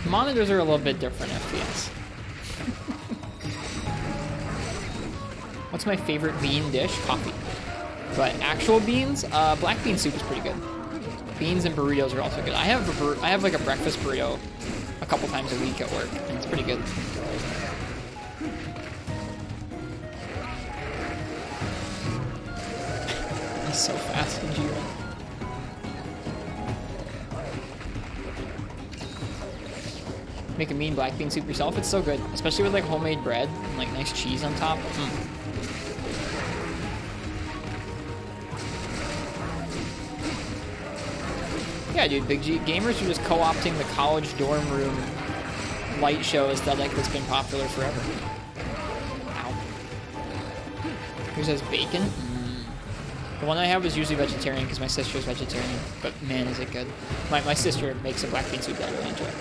Monitors are a little bit different FPS. What's my favorite bean dish? Coffee. But actual beans, black bean soup is pretty good. Beans and burritos are also good. I have like a breakfast burrito a couple times a week at work, and it's pretty good. He's so fast in G-Run. Make a mean black bean soup yourself. It's so good, especially with like homemade bread and like nice cheese on top. Yeah, dude, Big G. Gamers are just co-opting the college dorm room light show aesthetic that's been popular forever. Ow. Yours has bacon? The one I have is usually vegetarian because my sister's vegetarian, but man, is it good. My sister makes a black bean soup that I really enjoy.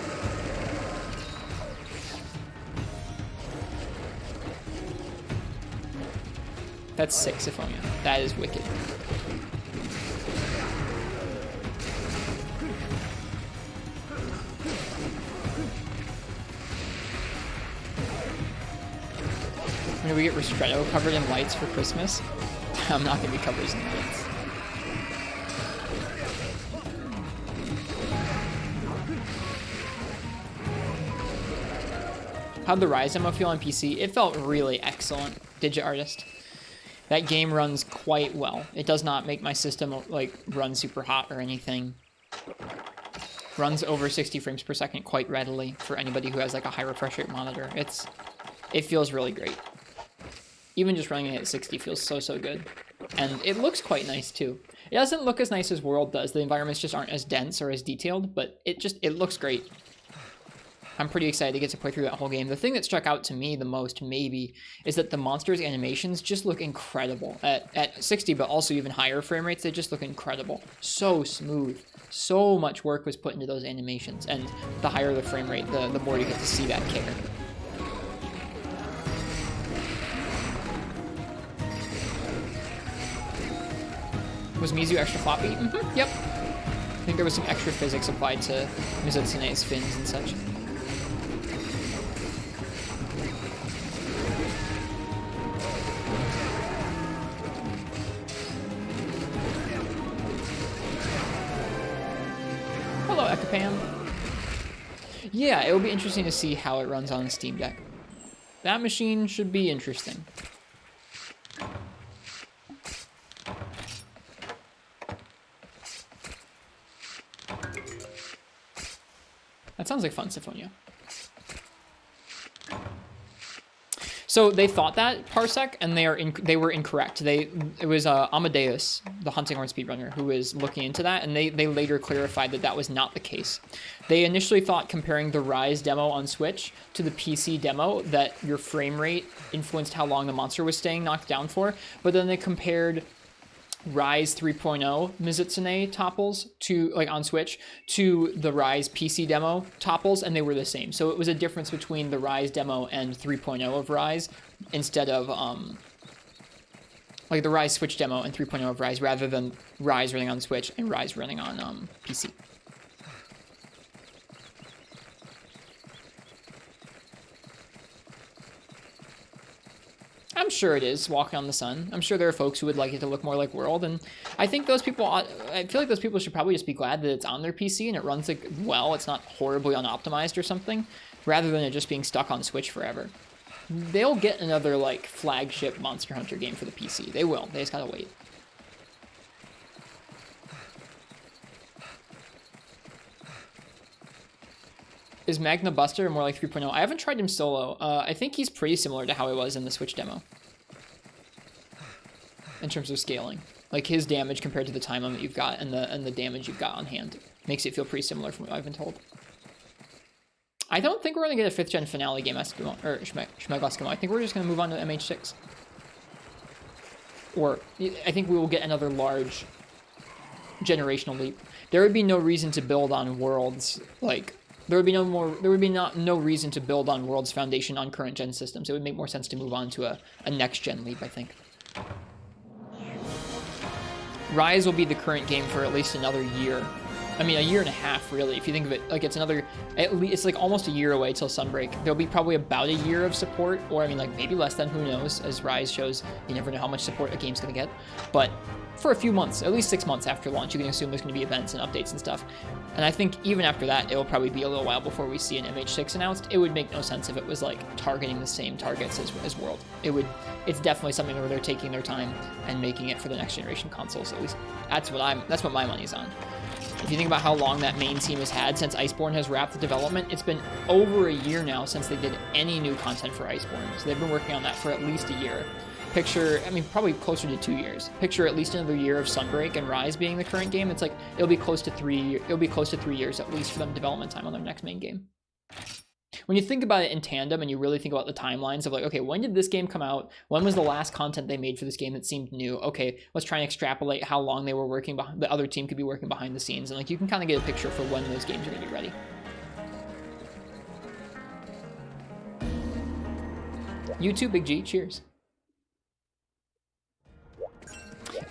That's 6 Siphonia. That is wicked. When do we get Ristretto covered in lights for Christmas? I'm not going to be covered in lights. How'd the Rise demo feel on PC? It felt really excellent, Digit Artist. That game runs quite well. It does not make my system like run super hot or anything. Runs over 60 frames per second quite readily for anybody who has like a high refresh rate monitor. It feels really great. Even just running it at 60 feels so good. And it looks quite nice too. It doesn't look as nice as World does. The environments just aren't as dense or as detailed, but it looks great. I'm pretty excited to get to play through that whole game. The thing that struck out to me the most, maybe, is that the monsters' animations just look incredible. At 60, but also even higher frame rates, they just look incredible. So smooth. So much work was put into those animations, and the higher the frame rate, the more you get to see that care. Was Mizu extra floppy? Mm-hmm, yep. I think there was some extra physics applied to Mizutsune's fins and such. Hello, Ekapam. Yeah, it will be interesting to see how it runs on Steam Deck. That machine should be interesting. That sounds like fun, Siphonia. So they thought that Parsec, and they were incorrect. It was Amadeus, the Hunting Horn speedrunner, who was looking into that, and they later clarified that that was not the case. They initially thought comparing the Rise demo on Switch to the PC demo that your frame rate influenced how long the monster was staying knocked down for, but then they compared Rise 3.0 Mizutsune topples to like on Switch to the Rise PC demo topples, and they were the same. So it was a difference between the Rise demo and 3.0 of Rise instead of like the Rise Switch demo and 3.0 of Rise, rather than Rise running on Switch and Rise running on PC. I'm sure it is Walking on the Sun. I'm sure there are folks who would like it to look more like World, and I think those people, I feel like those people should probably just be glad that it's on their PC and it runs like well, it's not horribly unoptimized or something, rather than it just being stuck on Switch forever. they'll get another, like, flagship Monster Hunter game for the PC. They will. They just gotta wait. Is Magna Buster more like 3.0? I haven't tried him solo. I think he's pretty similar to how he was in the Switch demo. In terms of scaling. Like, his damage compared to the time limit you've got and the damage you've got on hand. Makes it feel pretty similar from what I've been told. I don't think we're going to get a 5th gen finale game, Eskimo, or Shmeg Eskimo. I think we're just going to move on to MH6. Or, I think we will get another large generational leap. There would be no reason to build on Worlds, like... There would be no reason to build on World's foundation on current gen systems. It would make more sense to move on to a next gen leap, I think. Rise will be the current game for at least another year. I mean, a year and a half, really. If you think of it, like it's another, at least it's like almost a year away till Sunbreak. There'll be probably about a year of support, or I mean, like maybe less than. Who knows? As Rise shows, you never know how much support a game's gonna get. But for a few months, at least 6 months after launch, you can assume there's going to be events and updates and stuff. And I think even after that, it will probably be a little while before we see an MH6 announced. It would make no sense if it was like targeting the same targets as World. It's definitely something where they're taking their time and making it for the next generation consoles. At least that's what my money's on. If you think about how long that main team has had since Iceborne has wrapped the development, it's been over a year now since they did any new content for Iceborne. So they've been working on that for at least a year. Picture, I mean, probably closer to 2 years. Picture at least another year of Sunbreak and Rise being the current game. It's like it'll be close to 3 years at least for them development time on their next main game. When you think about it in tandem and you really think about the timelines of like, okay, when did this game come out? When was the last content they made for this game that seemed new? Okay, let's try and extrapolate how long they were working behind, the other team could be working behind the scenes, and like you can kind of get a picture for when those games are going to be ready. YouTube Big G, cheers.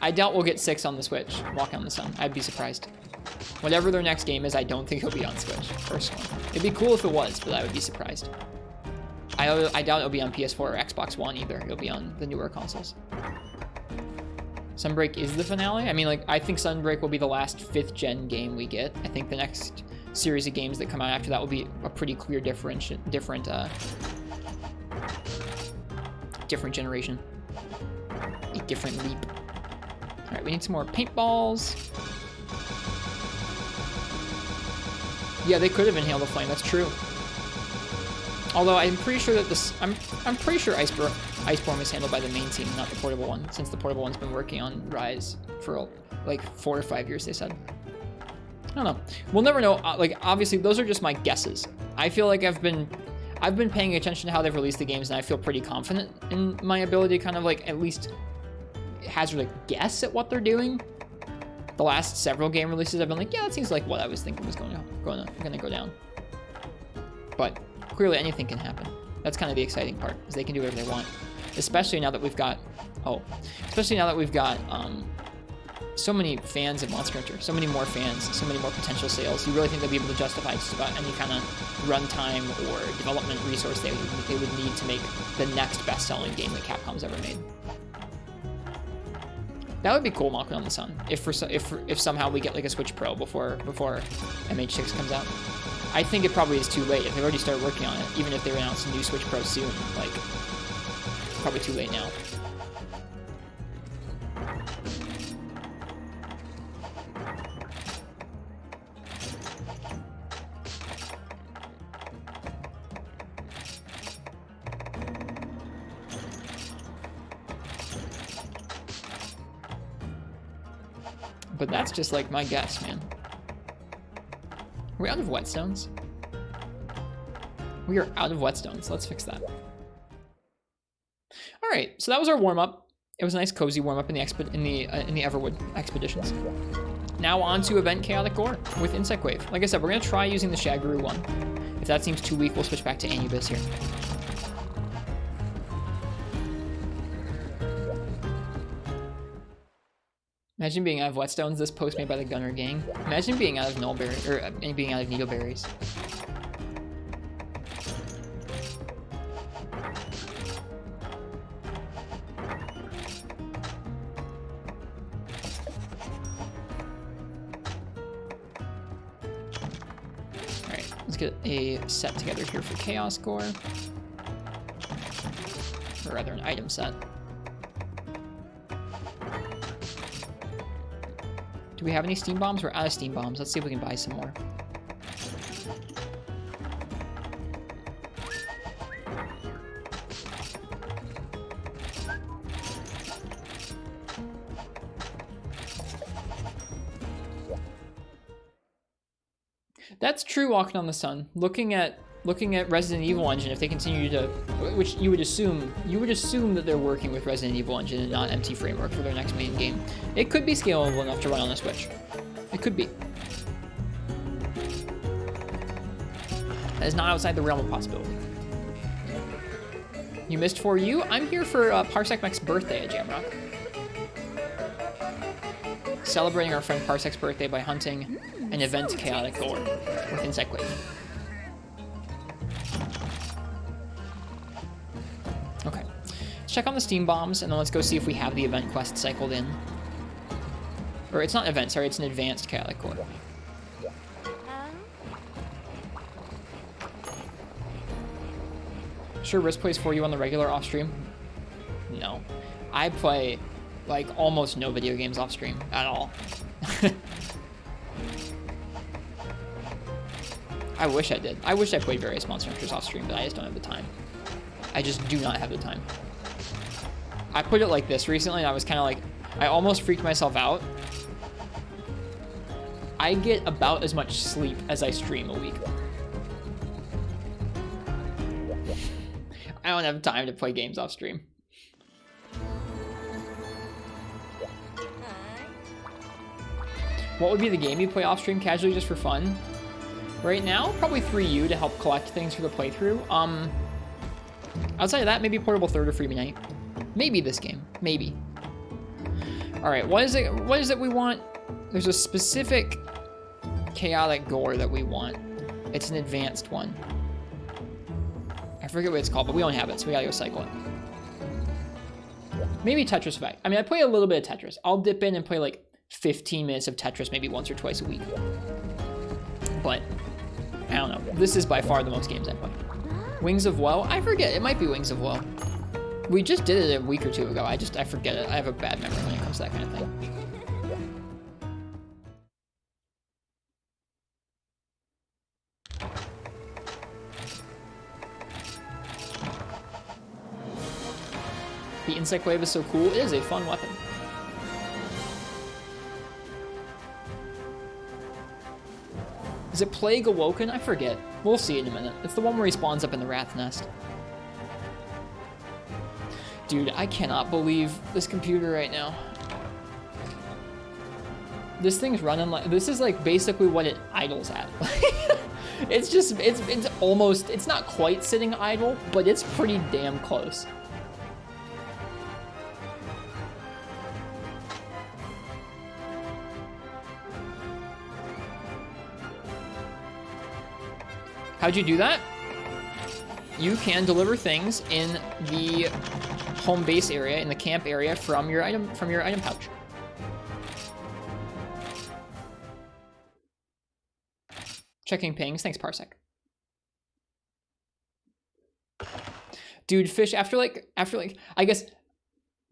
I doubt we'll get 6 on the Switch, Walk on the Sun. I'd be surprised. Whatever their next game is, I don't think it'll be on Switch, personally. It'd be cool if it was, but I would be surprised. I doubt it'll be on PS4 or Xbox One either. It'll be on the newer consoles. Sunbreak is the finale? I mean, like, I think Sunbreak will be the last 5th gen game we get. I think the next series of games that come out after that will be a pretty clear different generation. A different leap. All right, we need some more paintballs. Yeah, they could have inhaled the flame. That's true. Although I'm pretty sure that this, I'm pretty sure Iceborne was handled by the main team, not the portable one, since the portable one's been working on Rise for like 4 or 5 years. They said. I don't know. We'll never know. Like obviously, those are just my guesses. I feel like I've been paying attention to how they've released the games, and I feel pretty confident in my ability to kind of like at least hazard a guess at what they're doing. The last several game releases, I've been like, yeah, that seems like what I was thinking was going to go down. But clearly, anything can happen. That's kind of the exciting part, is they can do whatever they want. Especially now that we've got, so many fans of Monster Hunter, so many more fans, so many more potential sales. You really think they'll be able to justify just about any kind of runtime or development resource they would need to make the next best-selling game that Capcom's ever made. That would be cool, Walking on the Sun, if somehow we get like a Switch Pro before MH6 comes out. I think it probably is too late. If they already started working on it, even if they announce a new Switch Pro soon, like, probably too late now. But that's just like my guess, man. Are we out of whetstones? We are out of whetstones. Let's fix that. All right, so that was our warm-up. It was a nice, cozy warm-up in the Everwood expeditions. Now on to Event Chaotic Gore with Insect Glaive. Like I said, we're gonna try using the Shaguru one. If that seems too weak, we'll switch back to Anubis here. Imagine being out of whetstones, this post made by the Gunner Gang. Imagine being out of nullberry, or being out of needleberries. Alright, let's get a set together here for Chaos Gore. or rather an item set. Do we have any steam bombs? We're out of steam bombs. Let's see if we can buy some more. That's true, Walking on the Sun. Looking at Resident Evil Engine, if they continue to, which you would assume that they're working with Resident Evil Engine and not MT Framework for their next main game. It could be scalable enough to run on the Switch. It could be. That is not outside the realm of possibility. You missed 4U? I'm here for Parsec Mech's birthday at Jamrock. Celebrating our friend Parsec's birthday by hunting an event chaotic Gore with Insect Glaive. Okay. Let's check on the steam bombs, and then let's go see if we have the event quest cycled in. Or it's not event, sorry, it's an advanced chaotic Gore. Sure, Risk plays 4U on the regular off stream? No. I play, like, almost no video games off stream at all. I wish I did. I wish I played various Monster Hunters off stream, but I just don't have the time. I just do not have the time. I put it like this recently, and I was kind of like, I almost freaked myself out. I get about as much sleep as I stream a week. I don't have time to play games off stream. What would be the game you play off stream casually just for fun? Right now, probably 3U to help collect things for the playthrough. Outside of that, maybe Portable Third or Freebie Night. Maybe this game. Maybe. Alright, what is it we want? There's a specific chaotic Gore that we want. It's an advanced one. I forget what it's called, but we don't have it, so we gotta go cycle it. Maybe Tetris Effect. I mean, I play a little bit of Tetris. I'll dip in and play like 15 minutes of Tetris maybe once or twice a week. But, I don't know. This is by far the most games I play. Wings of Woe? I forget. It might be Wings of Woe. We just did it a week or two ago. I forget it. I have a bad memory when it comes to that kind of thing. The Insect Glaive is so cool. It is a fun weapon. Is it Plague Awoken? I forget. We'll see in a minute. It's the one where he spawns up in the Wrath Nest. Dude, I cannot believe this computer right now. This thing's running like... This is like basically what it idles at. It's just... It's almost... It's not quite sitting idle, but it's pretty damn close. How'd you do that? You can deliver things in the home base area, in the camp area, from your item pouch. Checking pings. Thanks, Parsec. Dude, Fish, after like, I guess,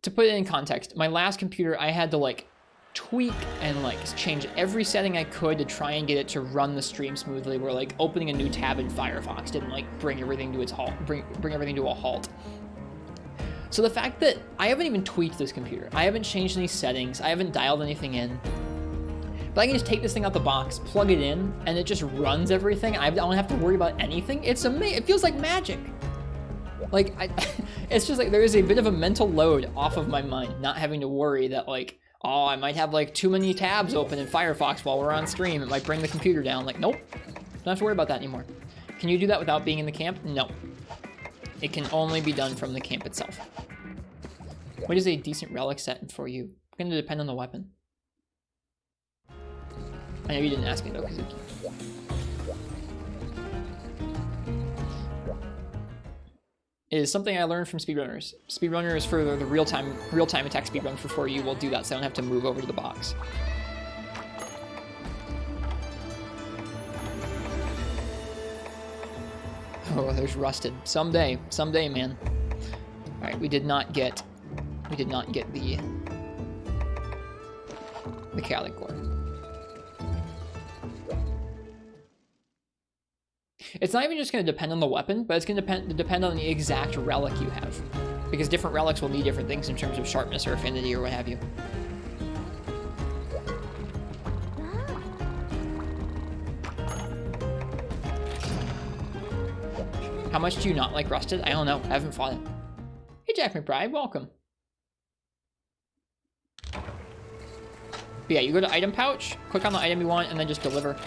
to put it in context, my last computer, I had to like tweak and like change every setting I could to try and get it to run the stream smoothly, where like opening a new tab in Firefox didn't like bring everything to its halt, bring everything to a halt. So the fact that I haven't even tweaked this computer, I haven't changed any settings, I haven't dialed anything in, but I can just take this thing out the box, plug it in, and it just runs everything. I don't have to worry about anything. It's amazing. It feels like magic. Like, it's just like there is a bit of a mental load off of my mind, not having to worry that like, oh, I might have like too many tabs open in Firefox while we're on stream. It might bring the computer down. Like, nope, don't have to worry about that anymore. Can you do that without being in the camp? No. It can only be done from the camp itself. What is a decent relic set for you? It's going to depend on the weapon. I know you didn't ask me though, because it is something I learned from speedrunners. Speedrunners for the real-time attack speedrun for 4U will do that, so I don't have to move over to the box. Oh, there's Rusted. Someday, man. Alright, we did not get the chaotic Gore. It's not even just going to depend on the weapon, but it's going to depend on the exact relic you have. Because different relics will need different things in terms of sharpness or affinity or what have you. How much do you not like Rusted? I don't know. I haven't fought it. Hey, Jack McBride. Welcome. But yeah, you go to item pouch, click on the item you want, and then just deliver.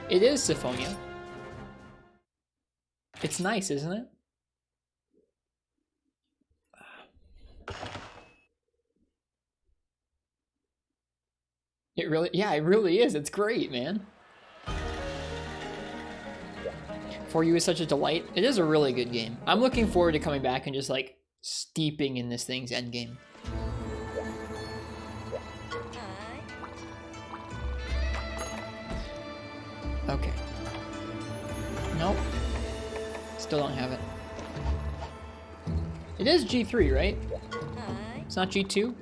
It is Syphonia. It's nice, isn't it? It really, yeah, it really is. It's great, man. 4U is such a delight. It is a really good game. I'm looking forward to coming back and just like steeping in this thing's endgame. Okay. Nope. Still don't have it. It is G3, right? It's not G2?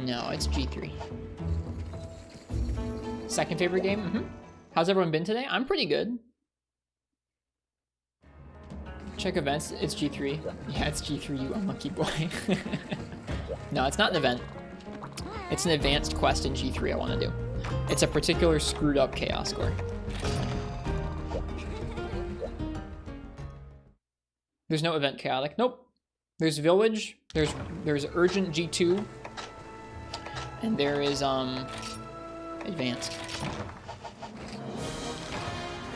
No, it's G3. Second favorite game? Mm-hmm. How's everyone been today? I'm pretty good. Check events, it's G3. Yeah, it's G3, you unlucky boy. No, it's not an event. It's an advanced quest in G3 I want to do. It's a particular screwed up chaos score. There's no event chaotic. Nope. There's village, there's urgent G2, and there is advanced.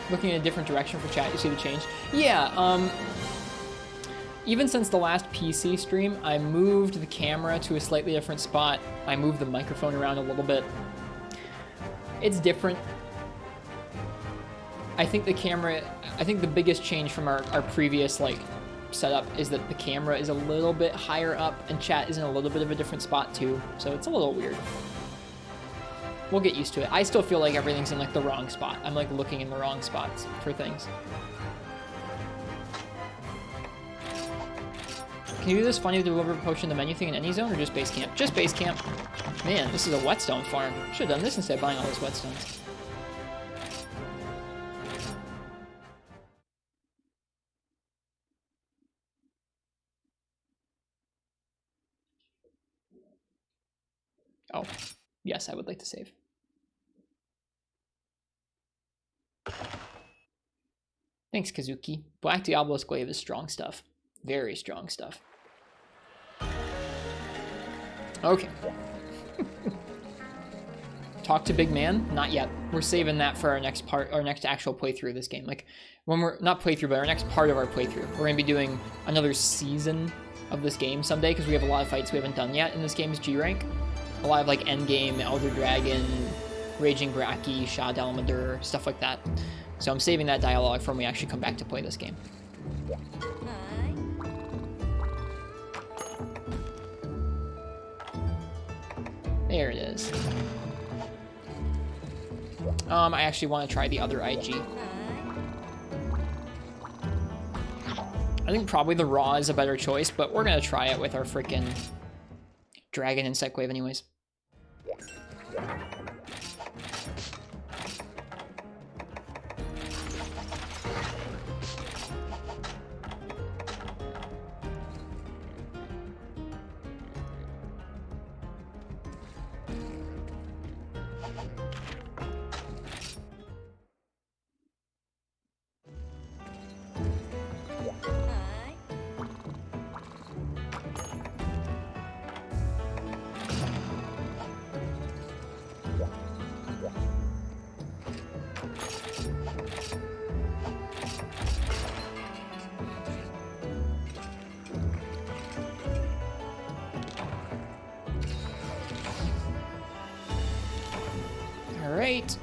Looking in a different direction for chat, you see the change? Yeah, even since the last PC stream, I moved the camera to a slightly different spot. I moved the microphone around a little bit. It's different. I think the biggest change from our previous like setup is that the camera is a little bit higher up and chat is in a little bit of a different spot too. So it's a little weird. We'll get used to it. I still feel like everything's in like the wrong spot. I'm like looking in the wrong spots for things. Can you do this funny deliver potion the menu thing in any zone or just base camp? Just base camp. Man, this is a whetstone farm. Should have done this instead of buying all those whetstones. Oh, yes, I would like to save. Thanks, Kazuki. Black Diablo's Glaive is strong stuff. Very strong stuff. Okay. Talk to Big Man? Not yet. We're saving that for our next part, our next actual playthrough of this game. Like, when we're, not playthrough, but our next part of our playthrough. We're going to be doing another season of this game someday, because we have a lot of fights we haven't done yet in this game's G rank. A lot of, like, Endgame, Elder Dragon, Raging Braki, Shah Dalmadur, stuff like that. So I'm saving that dialogue for when we actually come back to play this game. There it is. I actually want to try the other IG. I think probably the Raw is a better choice, but we're going to try it with our frickin' Dragon Insect Wave anyways. great.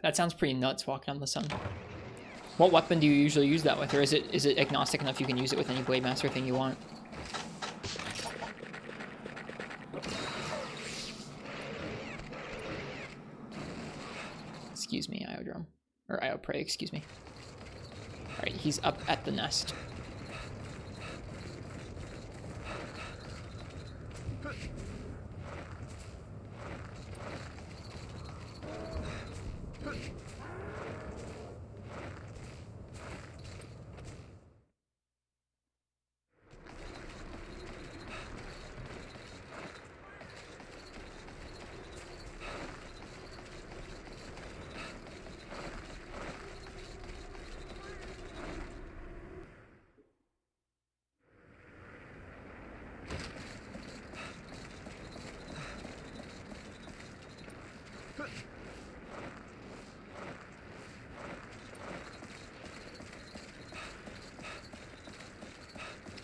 That sounds pretty nuts, walking on the sun. What weapon do you usually use that with, or is it agnostic enough you can use it with any Blade Master thing you want? Excuse me, Iodrome. Or Ioprey, excuse me. Alright, he's up at the nest.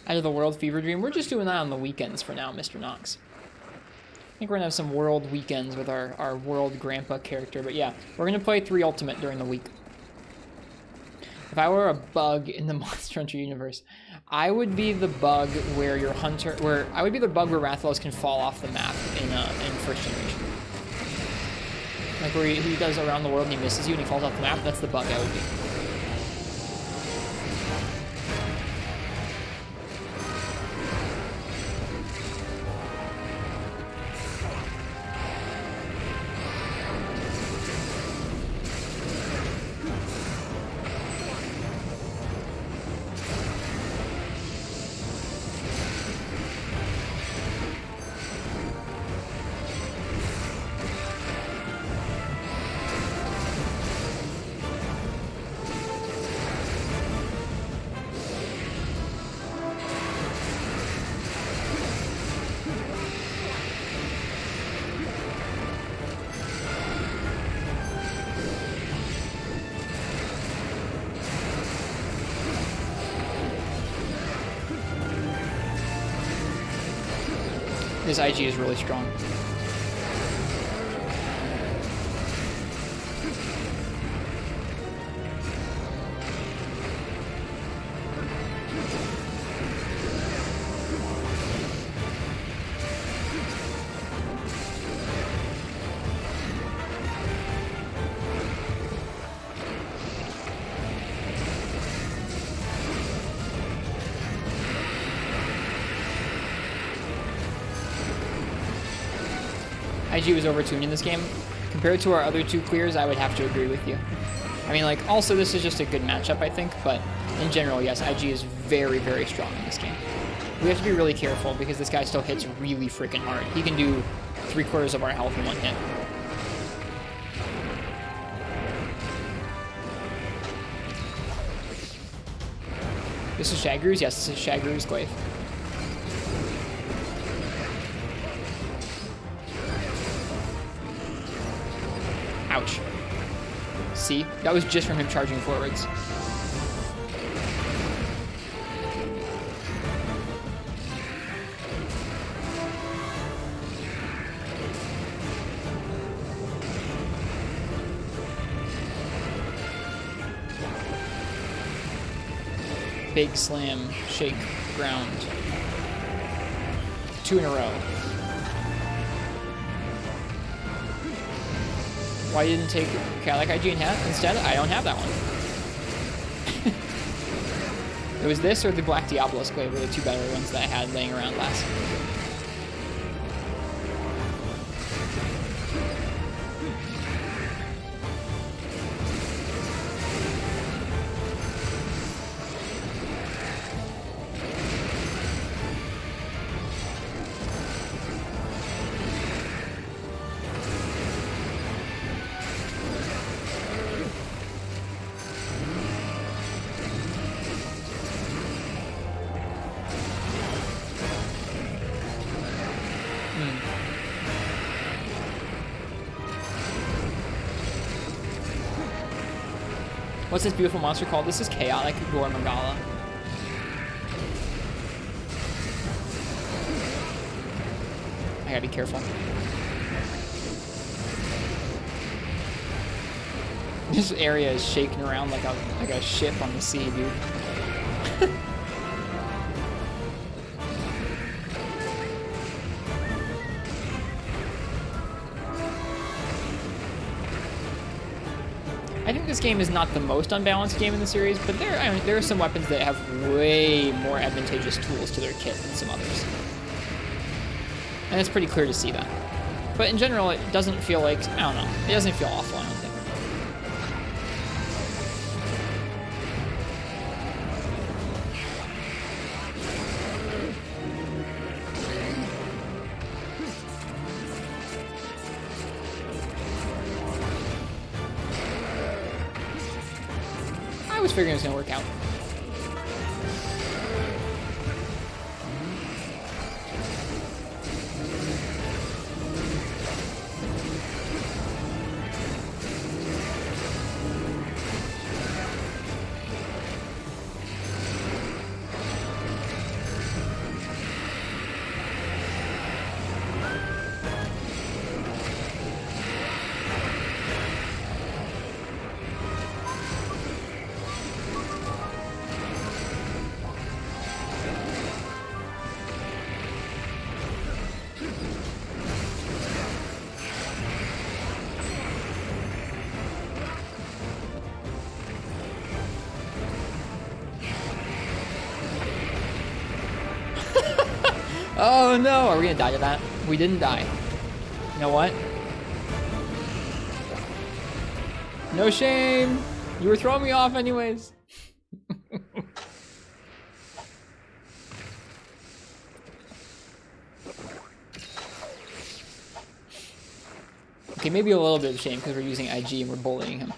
Out of the World Fever Dream. We're just doing that on the weekends for now, Mr. Knox. I think we're gonna have some world weekends with our world grandpa character, but yeah, we're gonna play 3 Ultimate during the week. If I were a bug in the Monster Hunter universe, I would be the bug where your hunter, I would be the bug where Rathalos can fall off the map in first generation. Like where he does around the world and he misses you and he falls off the map. That's the bug I would be. This IG is really strong. IG was overtuned in this game. Compared to our other 2 clears, I would have to agree with you. I mean, like, also this is just a good matchup, I think, but in general, yes, IG is very, very strong in this game. We have to be really careful because this guy still hits really freaking hard. He can do 3/4 of our health in 1 hit. This is Shagru's? Yes, this is Shagru's Glaive. Ouch. See? That was just from him charging forwards. Big slam, shake, ground. 2 in a row. Why you didn't take Cadillac IG and hat instead? I don't have that one. It was this or the Black Diablos Glaive were the 2 better ones that I had laying around last. What's this beautiful monster called? This is Chaotic Gore Magala. I gotta be careful. This area is shaking around like a ship on the sea, dude. I think this game is not the most unbalanced game in the series, but there are some weapons that have way more advantageous tools to their kit than some others. And it's pretty clear to see that. But in general, it doesn't feel like, I don't know, it doesn't feel awful, I don't think. I was figuring it was gonna work out. Oh no, are we gonna die to that? We didn't die. You know what? No shame! You were throwing me off anyways. Okay, maybe a little bit of shame because we're using IG and we're bullying him.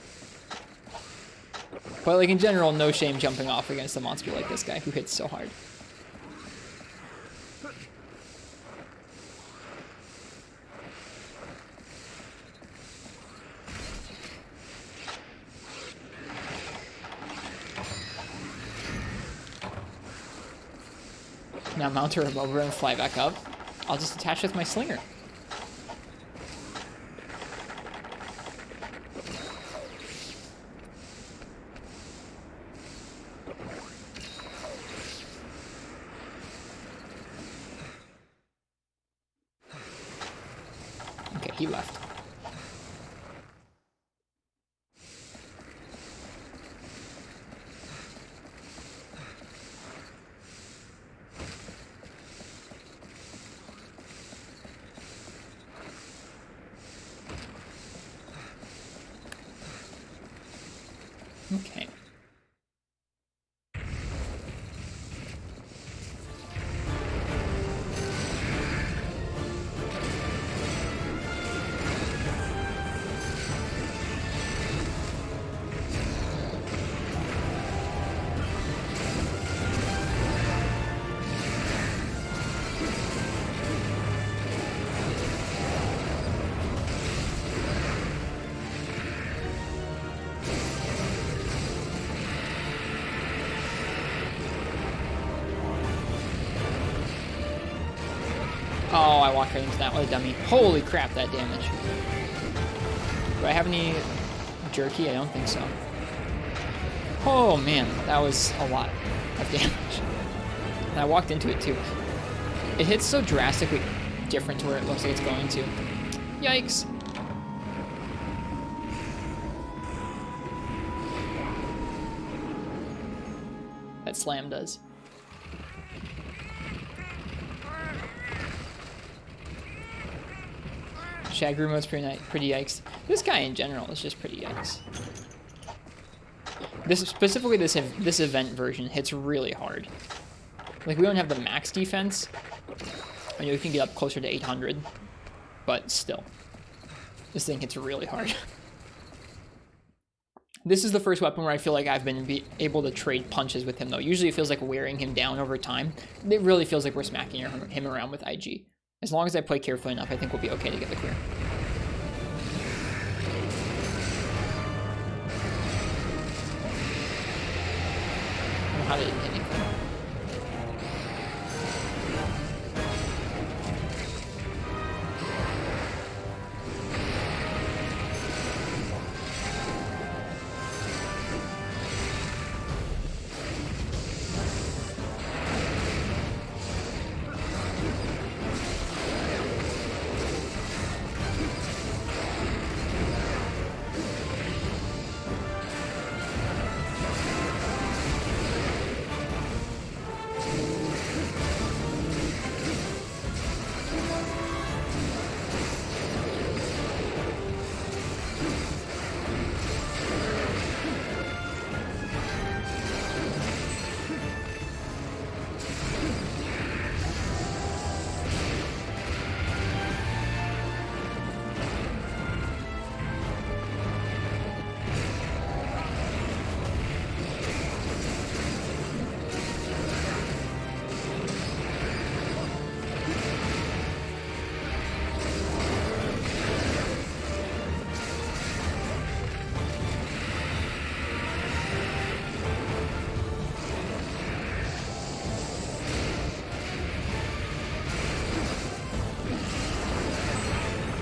But like in general, no shame jumping off against a monster like this guy who hits so hard. Now mount her over and fly back up. I'll just attach with my slinger. Okay, he left. Okay. Oh, I walked right into that. What a dummy. Holy crap, that damage. Do I have any jerky? I don't think so. Oh man, that was a lot of damage. And I walked into it too. It hits so drastically different to where it looks like it's going to. Yikes. That slam does. Shagrumo's pretty yikes. This guy in general is just pretty yikes. Specifically this event version hits really hard. Like we don't have the max defense. I mean, we can get up closer to 800, but still, this thing hits really hard. This is the first weapon where I feel like I've been able to trade punches with him though. Usually it feels like wearing him down over time. It really feels like we're smacking him around with IG. As long as I play carefully enough, I think we'll be okay to get the clear. how to hit anything.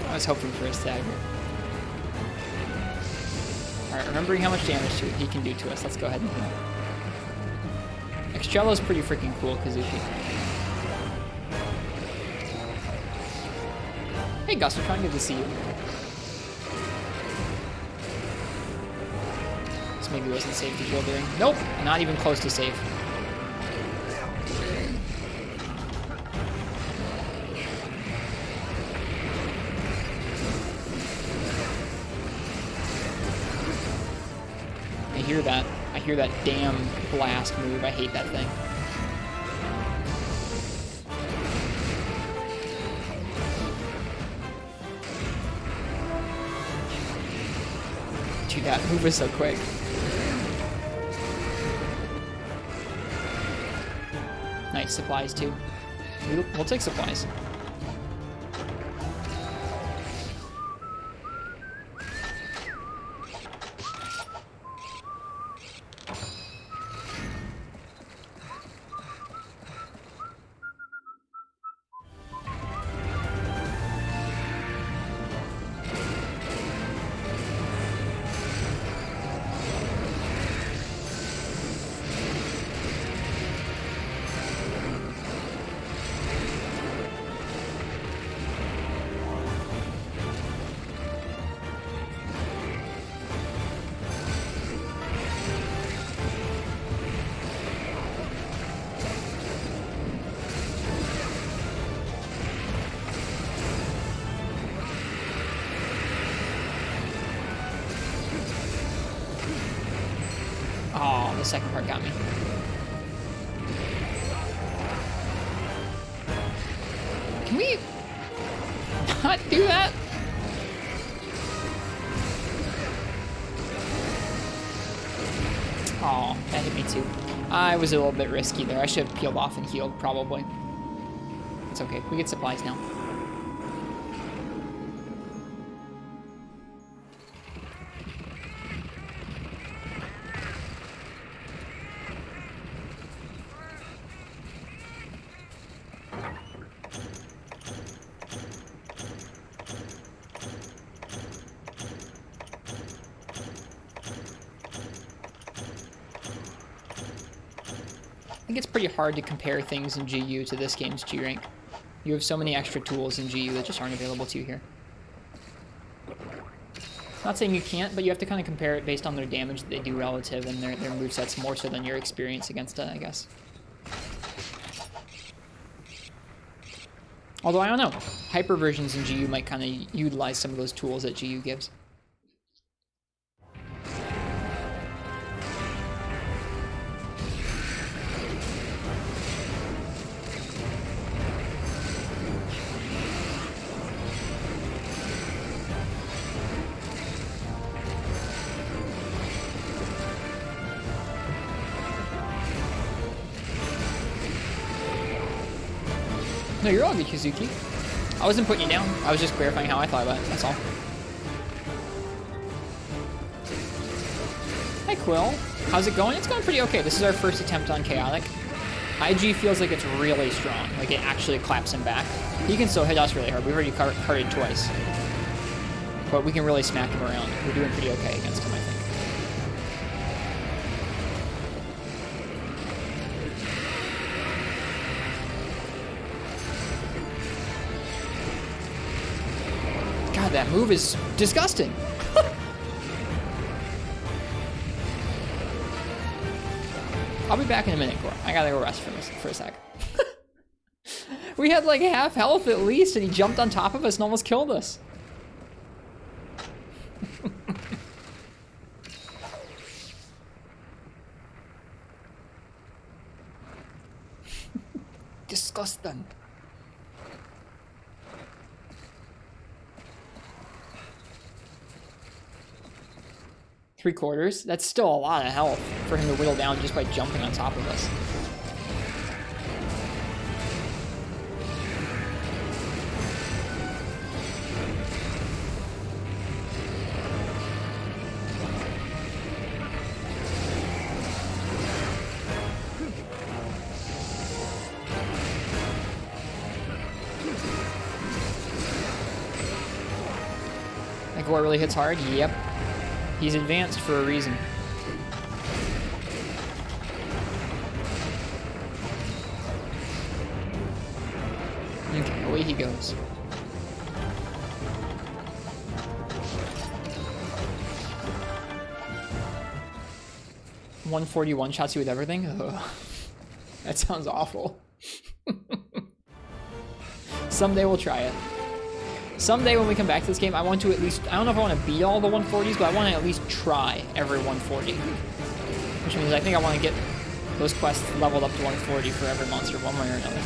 I was hoping for a stagger. Alright, remembering how much damage he can do to us, let's go ahead and heal. Excello's pretty freaking cool, Kazuki. Hey Gus, we're trying good to see you. This maybe wasn't safe to heal during. Nope, not even close to safe. I hear that damn blast move. I hate that thing. Dude, that move was so quick. Nice supplies too. We'll take supplies. Oh, the second part got me. Can we not do that? Oh, that hit me too. I was a little bit risky there. I should have peeled off and healed, probably. It's okay. We get supplies now. I think it's pretty hard to compare things in GU to this game's G rank. You have so many extra tools in GU that just aren't available to you here. Not saying you can't, but you have to kind of compare it based on their damage that they do relative and their movesets more so than your experience against it, I guess. Although, I don't know. Hyper versions in GU might kind of utilize some of those tools that GU gives. No, you're all good, Kazuki. I wasn't putting you down. I was just clarifying how I thought about it, that's all. Hi, Quill. How's it going? It's going pretty okay. This is our first attempt on Chaotic. IG feels like it's really strong. Like, it actually claps him back. He can still hit us really hard. We've already carded twice. But we can really smack him around. We're doing pretty okay against him, I think. God, that move is disgusting. I'll be back in a minute, Gore. I gotta go rest for a sec. We had like half health at least, and he jumped on top of us and almost killed us. Disgusting. Three-quarters? That's still a lot of health for him to whittle down just by jumping on top of us. That Gore really hits hard? Yep. He's advanced for a reason. Okay, away he goes. $141 shots you with everything? Ugh. That sounds awful. Someday we'll try it. Someday when we come back to this game, I want to at least, I don't know if I want to beat all the 140s, but I want to at least try every 140. Which means I think I want to get those quests leveled up to 140 for every monster, one way or another.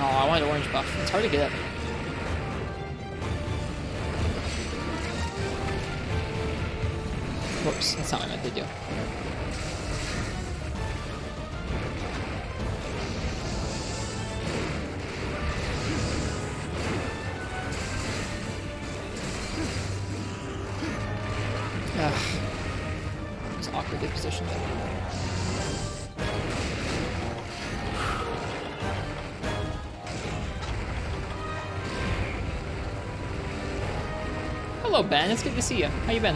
Oh, I wanted orange buff. It's hard to get. Whoops, that's not what I meant to do. Ugh. It's awkwardly positioned. Hello, Ben. It's good to see you. How you been?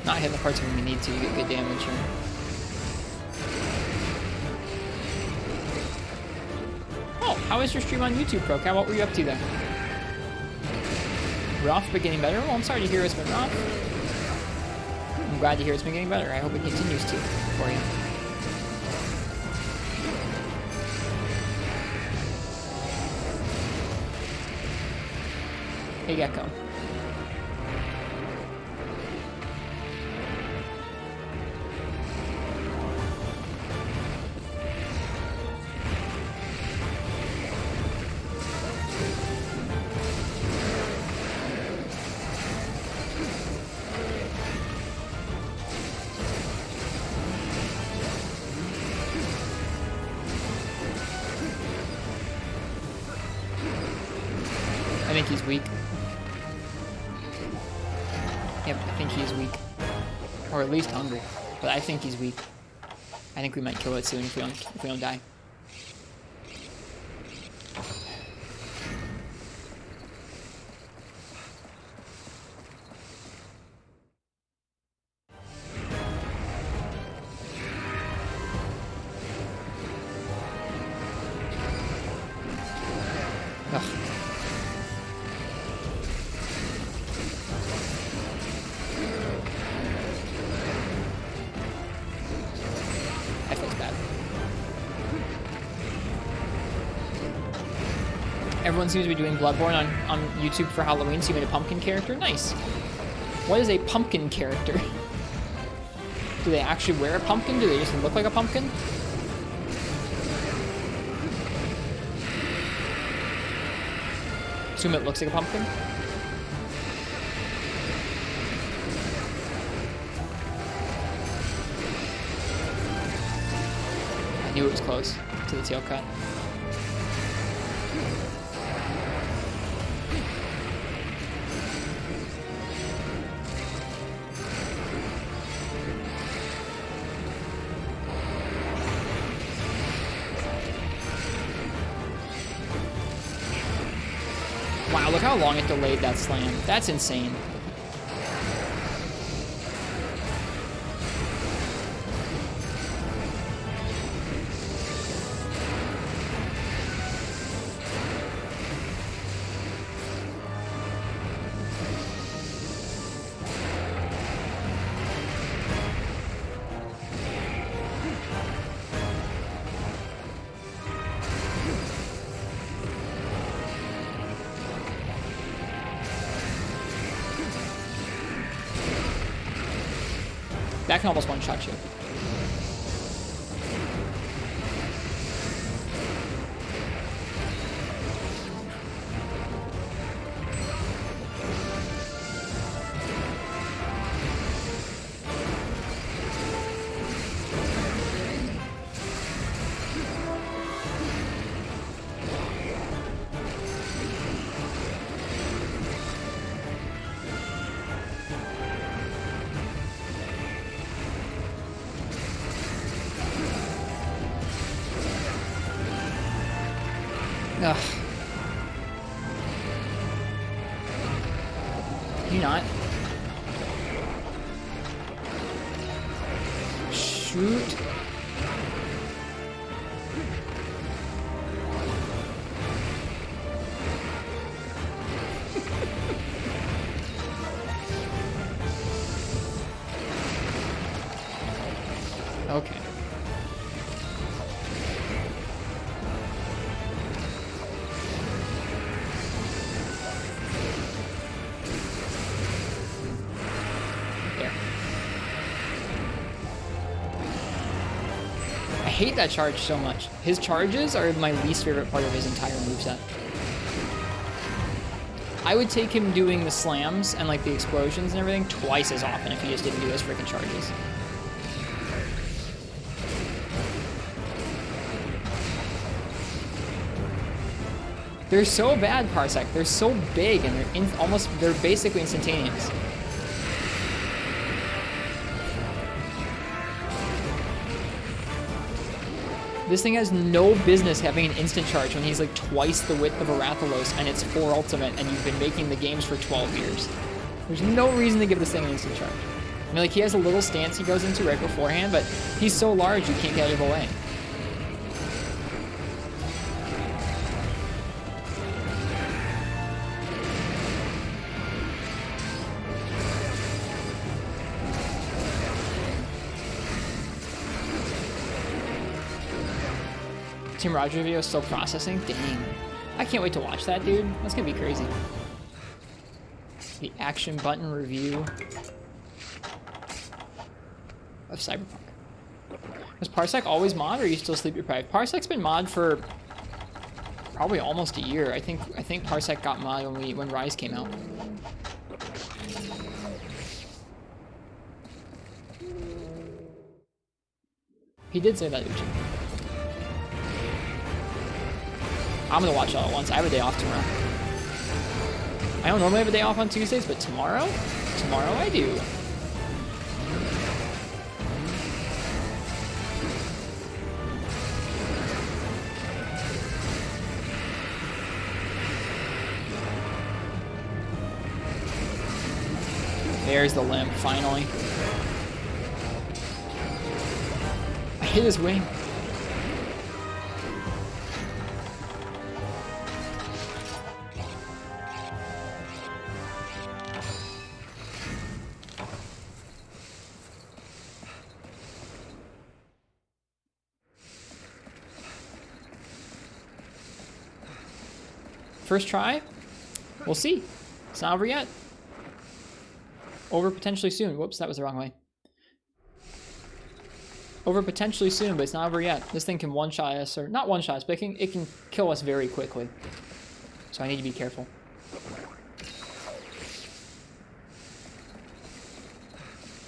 Not hitting the parts when we need to, you get good damage here. How is your stream on YouTube, ProCal? What were you up to there? Rough, but getting better? Well, I'm sorry to hear it's been rough. I'm glad to hear it's been getting better. I hope it continues to for you. Hey, Gecko. I think he's weak. Yep, I think he's weak. Or at least hungry. But I think he's weak. I think we might kill it soon if we don't die. Everyone seems to be doing Bloodborne on YouTube for Halloween, so you made a pumpkin character? Nice. What is a pumpkin character? Do they actually wear a pumpkin? Do they just look like a pumpkin? Assume it looks like a pumpkin. I knew it was close to the tail cut. Wow, look how long it delayed that slam. That's insane. That can almost one-shot you. Ugh. You not? Shoot. Okay. I hate that charge so much. His charges are my least favorite part of his entire moveset. I would take him doing the slams and like the explosions and everything twice as often if he just didn't do those freaking charges. They're so bad, Parsec. They're so big and they're basically instantaneous. This thing has no business having an instant charge when he's like twice the width of a Rathalos and it's 4 ultimate and you've been making the games for 12 years. There's no reason to give this thing an instant charge. I mean, like, he has a little stance he goes into right beforehand, but he's so large you can't get out of the way. Team Roger video is still processing? Dang. I can't wait to watch that, dude. That's gonna be crazy. The action button review of Cyberpunk. Was Parsec always mod, or are you still sleep deprived? Parsec's been mod for probably almost a year. I think Parsec got mod when Rise came out. He did say that, Uchi. I'm gonna watch it all at once. I have a day off tomorrow. I don't normally have a day off on Tuesdays, but tomorrow I do. There's the limp, finally. I hit his wing. First try. We'll see. It's not over yet. Over potentially soon. Whoops, that was the wrong way. Over potentially soon, but it's not over yet. This thing can one-shot us, or not one-shot us, but it can kill us very quickly. So I need to be careful.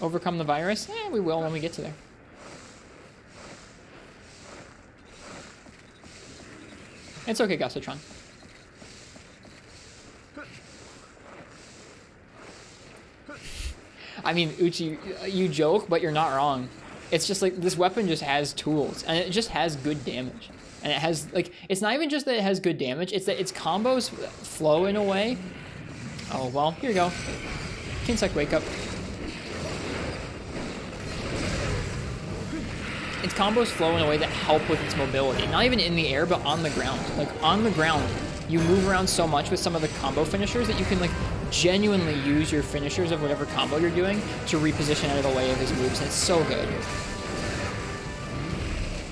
Overcome the virus? We will when we get to there. It's okay, Gastotron. I mean, Uchi, you joke, but you're not wrong. It's just like, this weapon just has tools, and it just has good damage. And it has, like, it's not even just that it has good damage, it's that its combos flow in a way. Oh, well, here you go. Kinsec, wake up. Its combos flow in a way that help with its mobility. Not even in the air, but on the ground. Like, on the ground, you move around so much with some of the combo finishers that you can, like, genuinely use your finishers of whatever combo you're doing to reposition out of the way of his moves, and it's so good.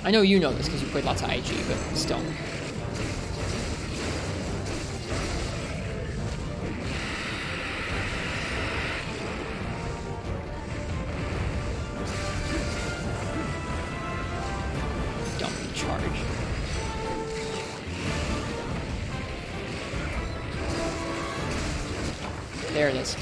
I know you know this because you played lots of IG, but still. Don't charge. There it is.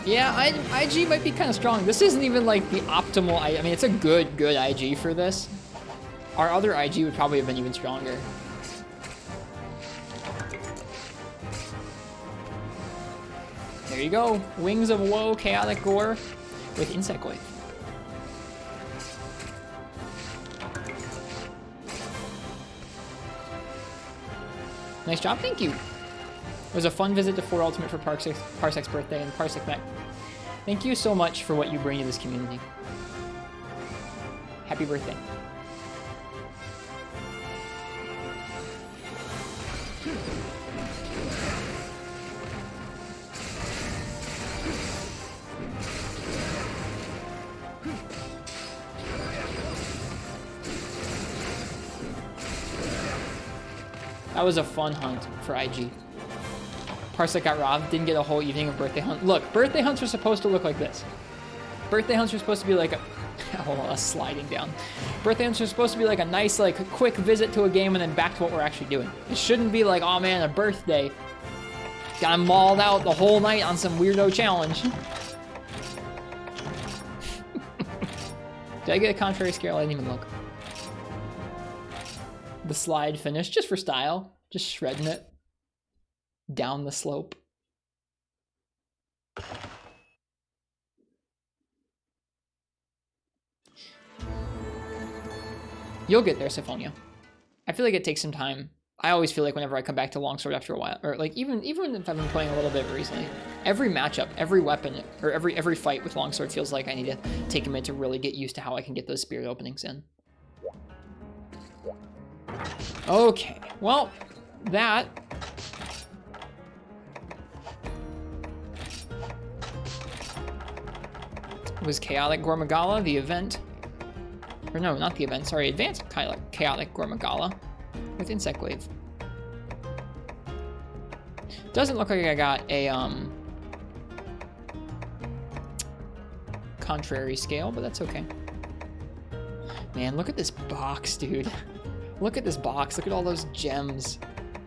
Yeah, IG might be kind of strong. This isn't even like the optimal. I mean, it's a good IG for this. Our other IG would probably have been even stronger. There you go. Wings of Woe, Chaotic Gore with Insect Glaive. Nice job, thank you. It was a fun visit to 4 Ultimate for Parsec's birthday and Parsec Mech. Thank you so much for what you bring to this community. Happy birthday. That was a fun hunt for IG. Parsec got robbed, didn't get a whole evening of birthday hunt. Look, birthday hunts are supposed to look like this. Birthday hunts are supposed to be like a... Hold on, sliding down. Birthday hunts are supposed to be like a nice, like, quick visit to a game and then back to what we're actually doing. It shouldn't be like, oh man, a birthday. Got mauled out the whole night on some weirdo challenge. Did I get a contrary scale? I didn't even look. The slide finish, just for style. Just shredding it. Down the slope. You'll get there, Syphonia. I feel like it takes some time. I always feel like whenever I come back to Longsword after a while, or like even if I've been playing a little bit recently, every matchup, every weapon, or every fight with Longsword feels like I need to take a minute to really get used to how I can get those spirit openings in. Okay, well, that was Chaotic Gormagala, the event. Or no, not the event, sorry, Advanced Chaotic Gormagala with Insect Glaive. Doesn't look like I got a contrary scale, but that's okay. Man, look at this box, dude. Look at this box, look at all those gems.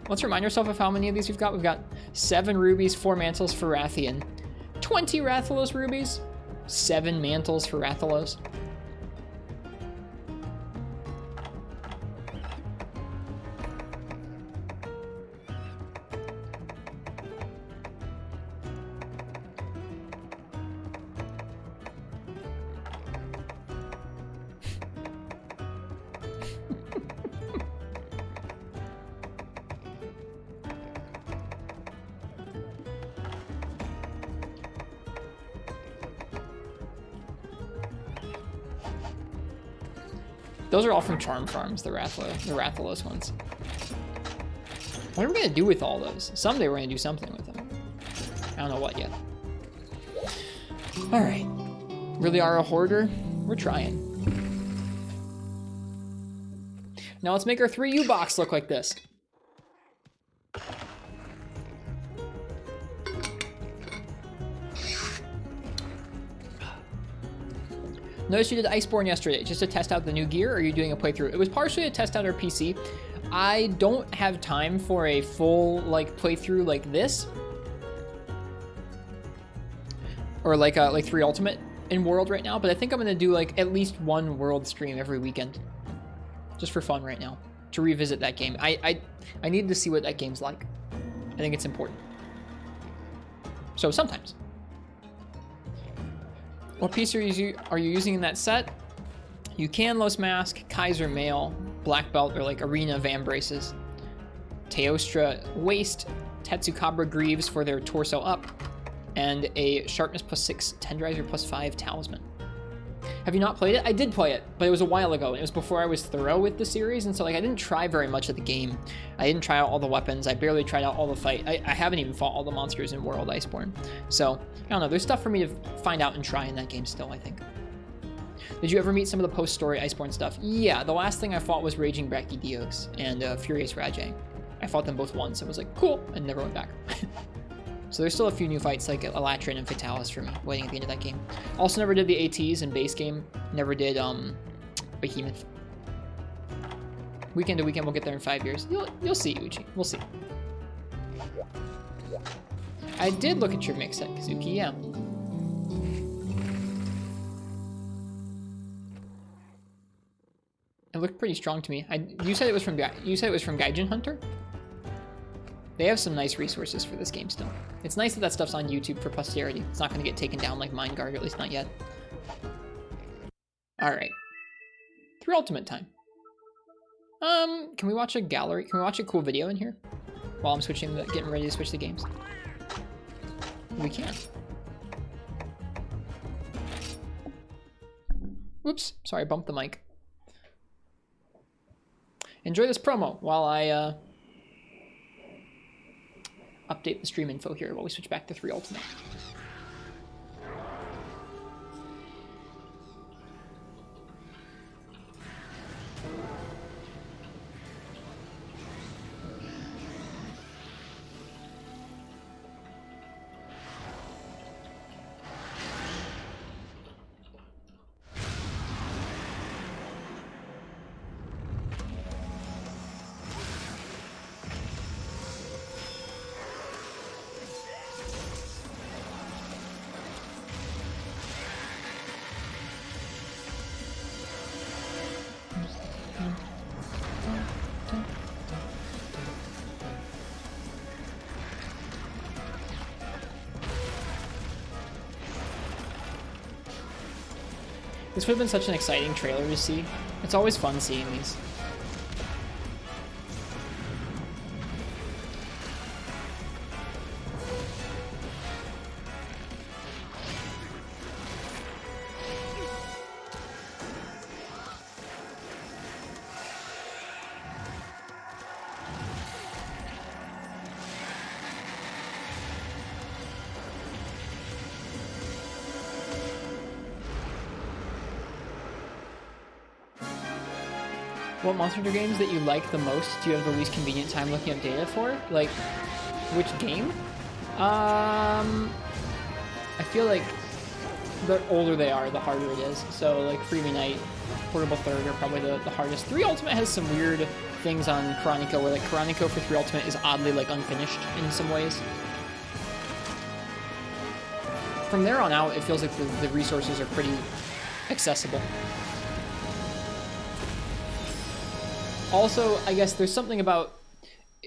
Let's remind ourselves of how many of these we've got. We've got 7 rubies, 4 mantles for Rathian, 20 Rathalos rubies, 7 mantles for Rathalos. Those are all from Charm Farms, the Rathalos ones. What are we gonna do with all those? Someday we're gonna do something with them. I don't know what yet. All right, really are a hoarder? We're trying. Now let's make our 3U box look like this. Notice you did Iceborne yesterday, just to test out the new gear, or are you doing a playthrough? It was partially to test out our PC. I don't have time for a full, like, playthrough like this. Or like 3 Ultimate in World right now, but I think I'm gonna do, like, at least one World stream every weekend. Just for fun right now, to revisit that game. I need to see what that game's like. I think it's important. So sometimes. What piece are you using in that set? You can Los Mask, Kaiser Mail, Black Belt, or like Arena Vambraces, Teostra Waist, Tetsukabra Greaves for their torso up, and a Sharpness +6, Tenderizer +5 Talisman. Have you not played it? I did play it, but it was a while ago, and it was before I was thorough with the series, and so like I didn't try very much of the game. I didn't try out all the weapons. I barely tried out all the fight. I haven't even fought all the monsters in World Iceborne. So, I don't know. There's stuff for me to find out and try in that game still, I think. Did you ever meet some of the post-story Iceborne stuff? Yeah, the last thing I fought was Raging Brachydiox and Furious Rajang. I fought them both once. I was like, cool, and never went back. So there's still a few new fights like Elatrin and Fatalis for me waiting at the end of that game. Also never did the ATs in base game. Never did Behemoth. Weekend to weekend, we'll get there in 5 years. You'll see, Uchi. We'll see. I did look at your mix set, Kazuki, yeah. It looked pretty strong to me. You said it was from Gaijin Hunter? They have some nice resources for this game still. It's nice that that stuff's on YouTube for posterity. It's not going to get taken down like Mindguard, or at least not yet. Alright. 3 Ultimate time. Can we watch a gallery? Can we watch a cool video in here? While I'm getting ready to switch the games? We can. Whoops, sorry, I bumped the mic. Enjoy this promo while I, update the stream info here while we switch back to 3 Ultimate. This would have been such an exciting trailer to see. It's always fun seeing these. What Monster Hunter games that you like the most do you have the least convenient time looking up data for? Like, which game? I feel like the older they are, the harder it is. So, like, Freebie Night, Portable Third are probably the hardest. 3 Ultimate has some weird things on Chronico, where, like, Chronico for 3 Ultimate is oddly, like, unfinished in some ways. From there on out, it feels like the resources are pretty accessible. Also, I guess there's something about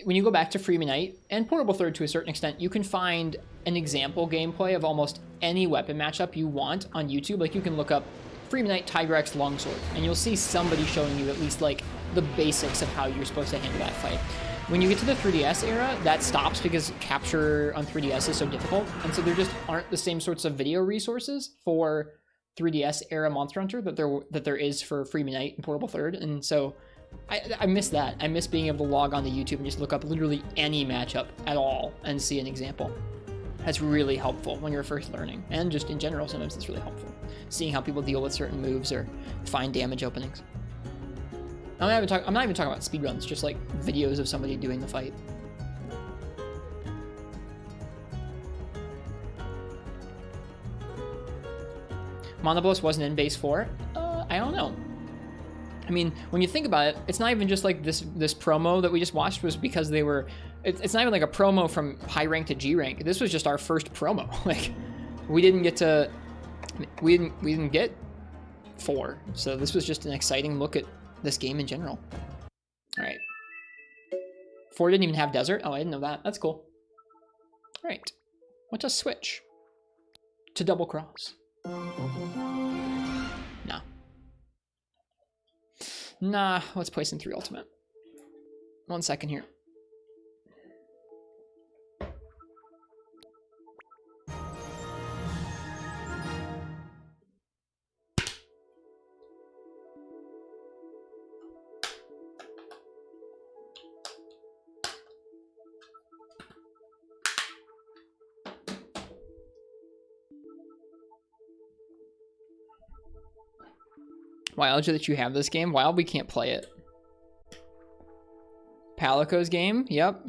when you go back to Freebie Night and Portable Third to a certain extent, you can find an example gameplay of almost any weapon matchup you want on YouTube. Like, you can look up Freebie Night Tigrex Longsword, and you'll see somebody showing you at least, like, the basics of how you're supposed to handle that fight. When you get to the 3DS era, that stops because capture on 3DS is so difficult, and so there just aren't the same sorts of video resources for 3DS era Monster Hunter that there is for Freebie Night and Portable Third, and so I miss that. I miss being able to log on to YouTube and just look up literally any matchup at all and see an example. That's really helpful when you're first learning, and just in general, sometimes it's really helpful. Seeing how people deal with certain moves or find damage openings. I'm not even talking about speedruns, just like videos of somebody doing the fight. Monobolus wasn't in base 4? I don't know. I mean, when you think about it, it's not even just like this promo that we just watched was because they were... It's not even like a promo from high rank to G rank. This was just our first promo. Like, we didn't get to... We didn't get 4. So this was just an exciting look at this game in general. All right. 4 didn't even have desert? Oh, I didn't know that. That's cool. All right. Let's just switch to double cross. Nah, let's play some 3 ultimate. 1 second here. Wild that you have this game. Wild, we can't play it. Palico's game? Yep.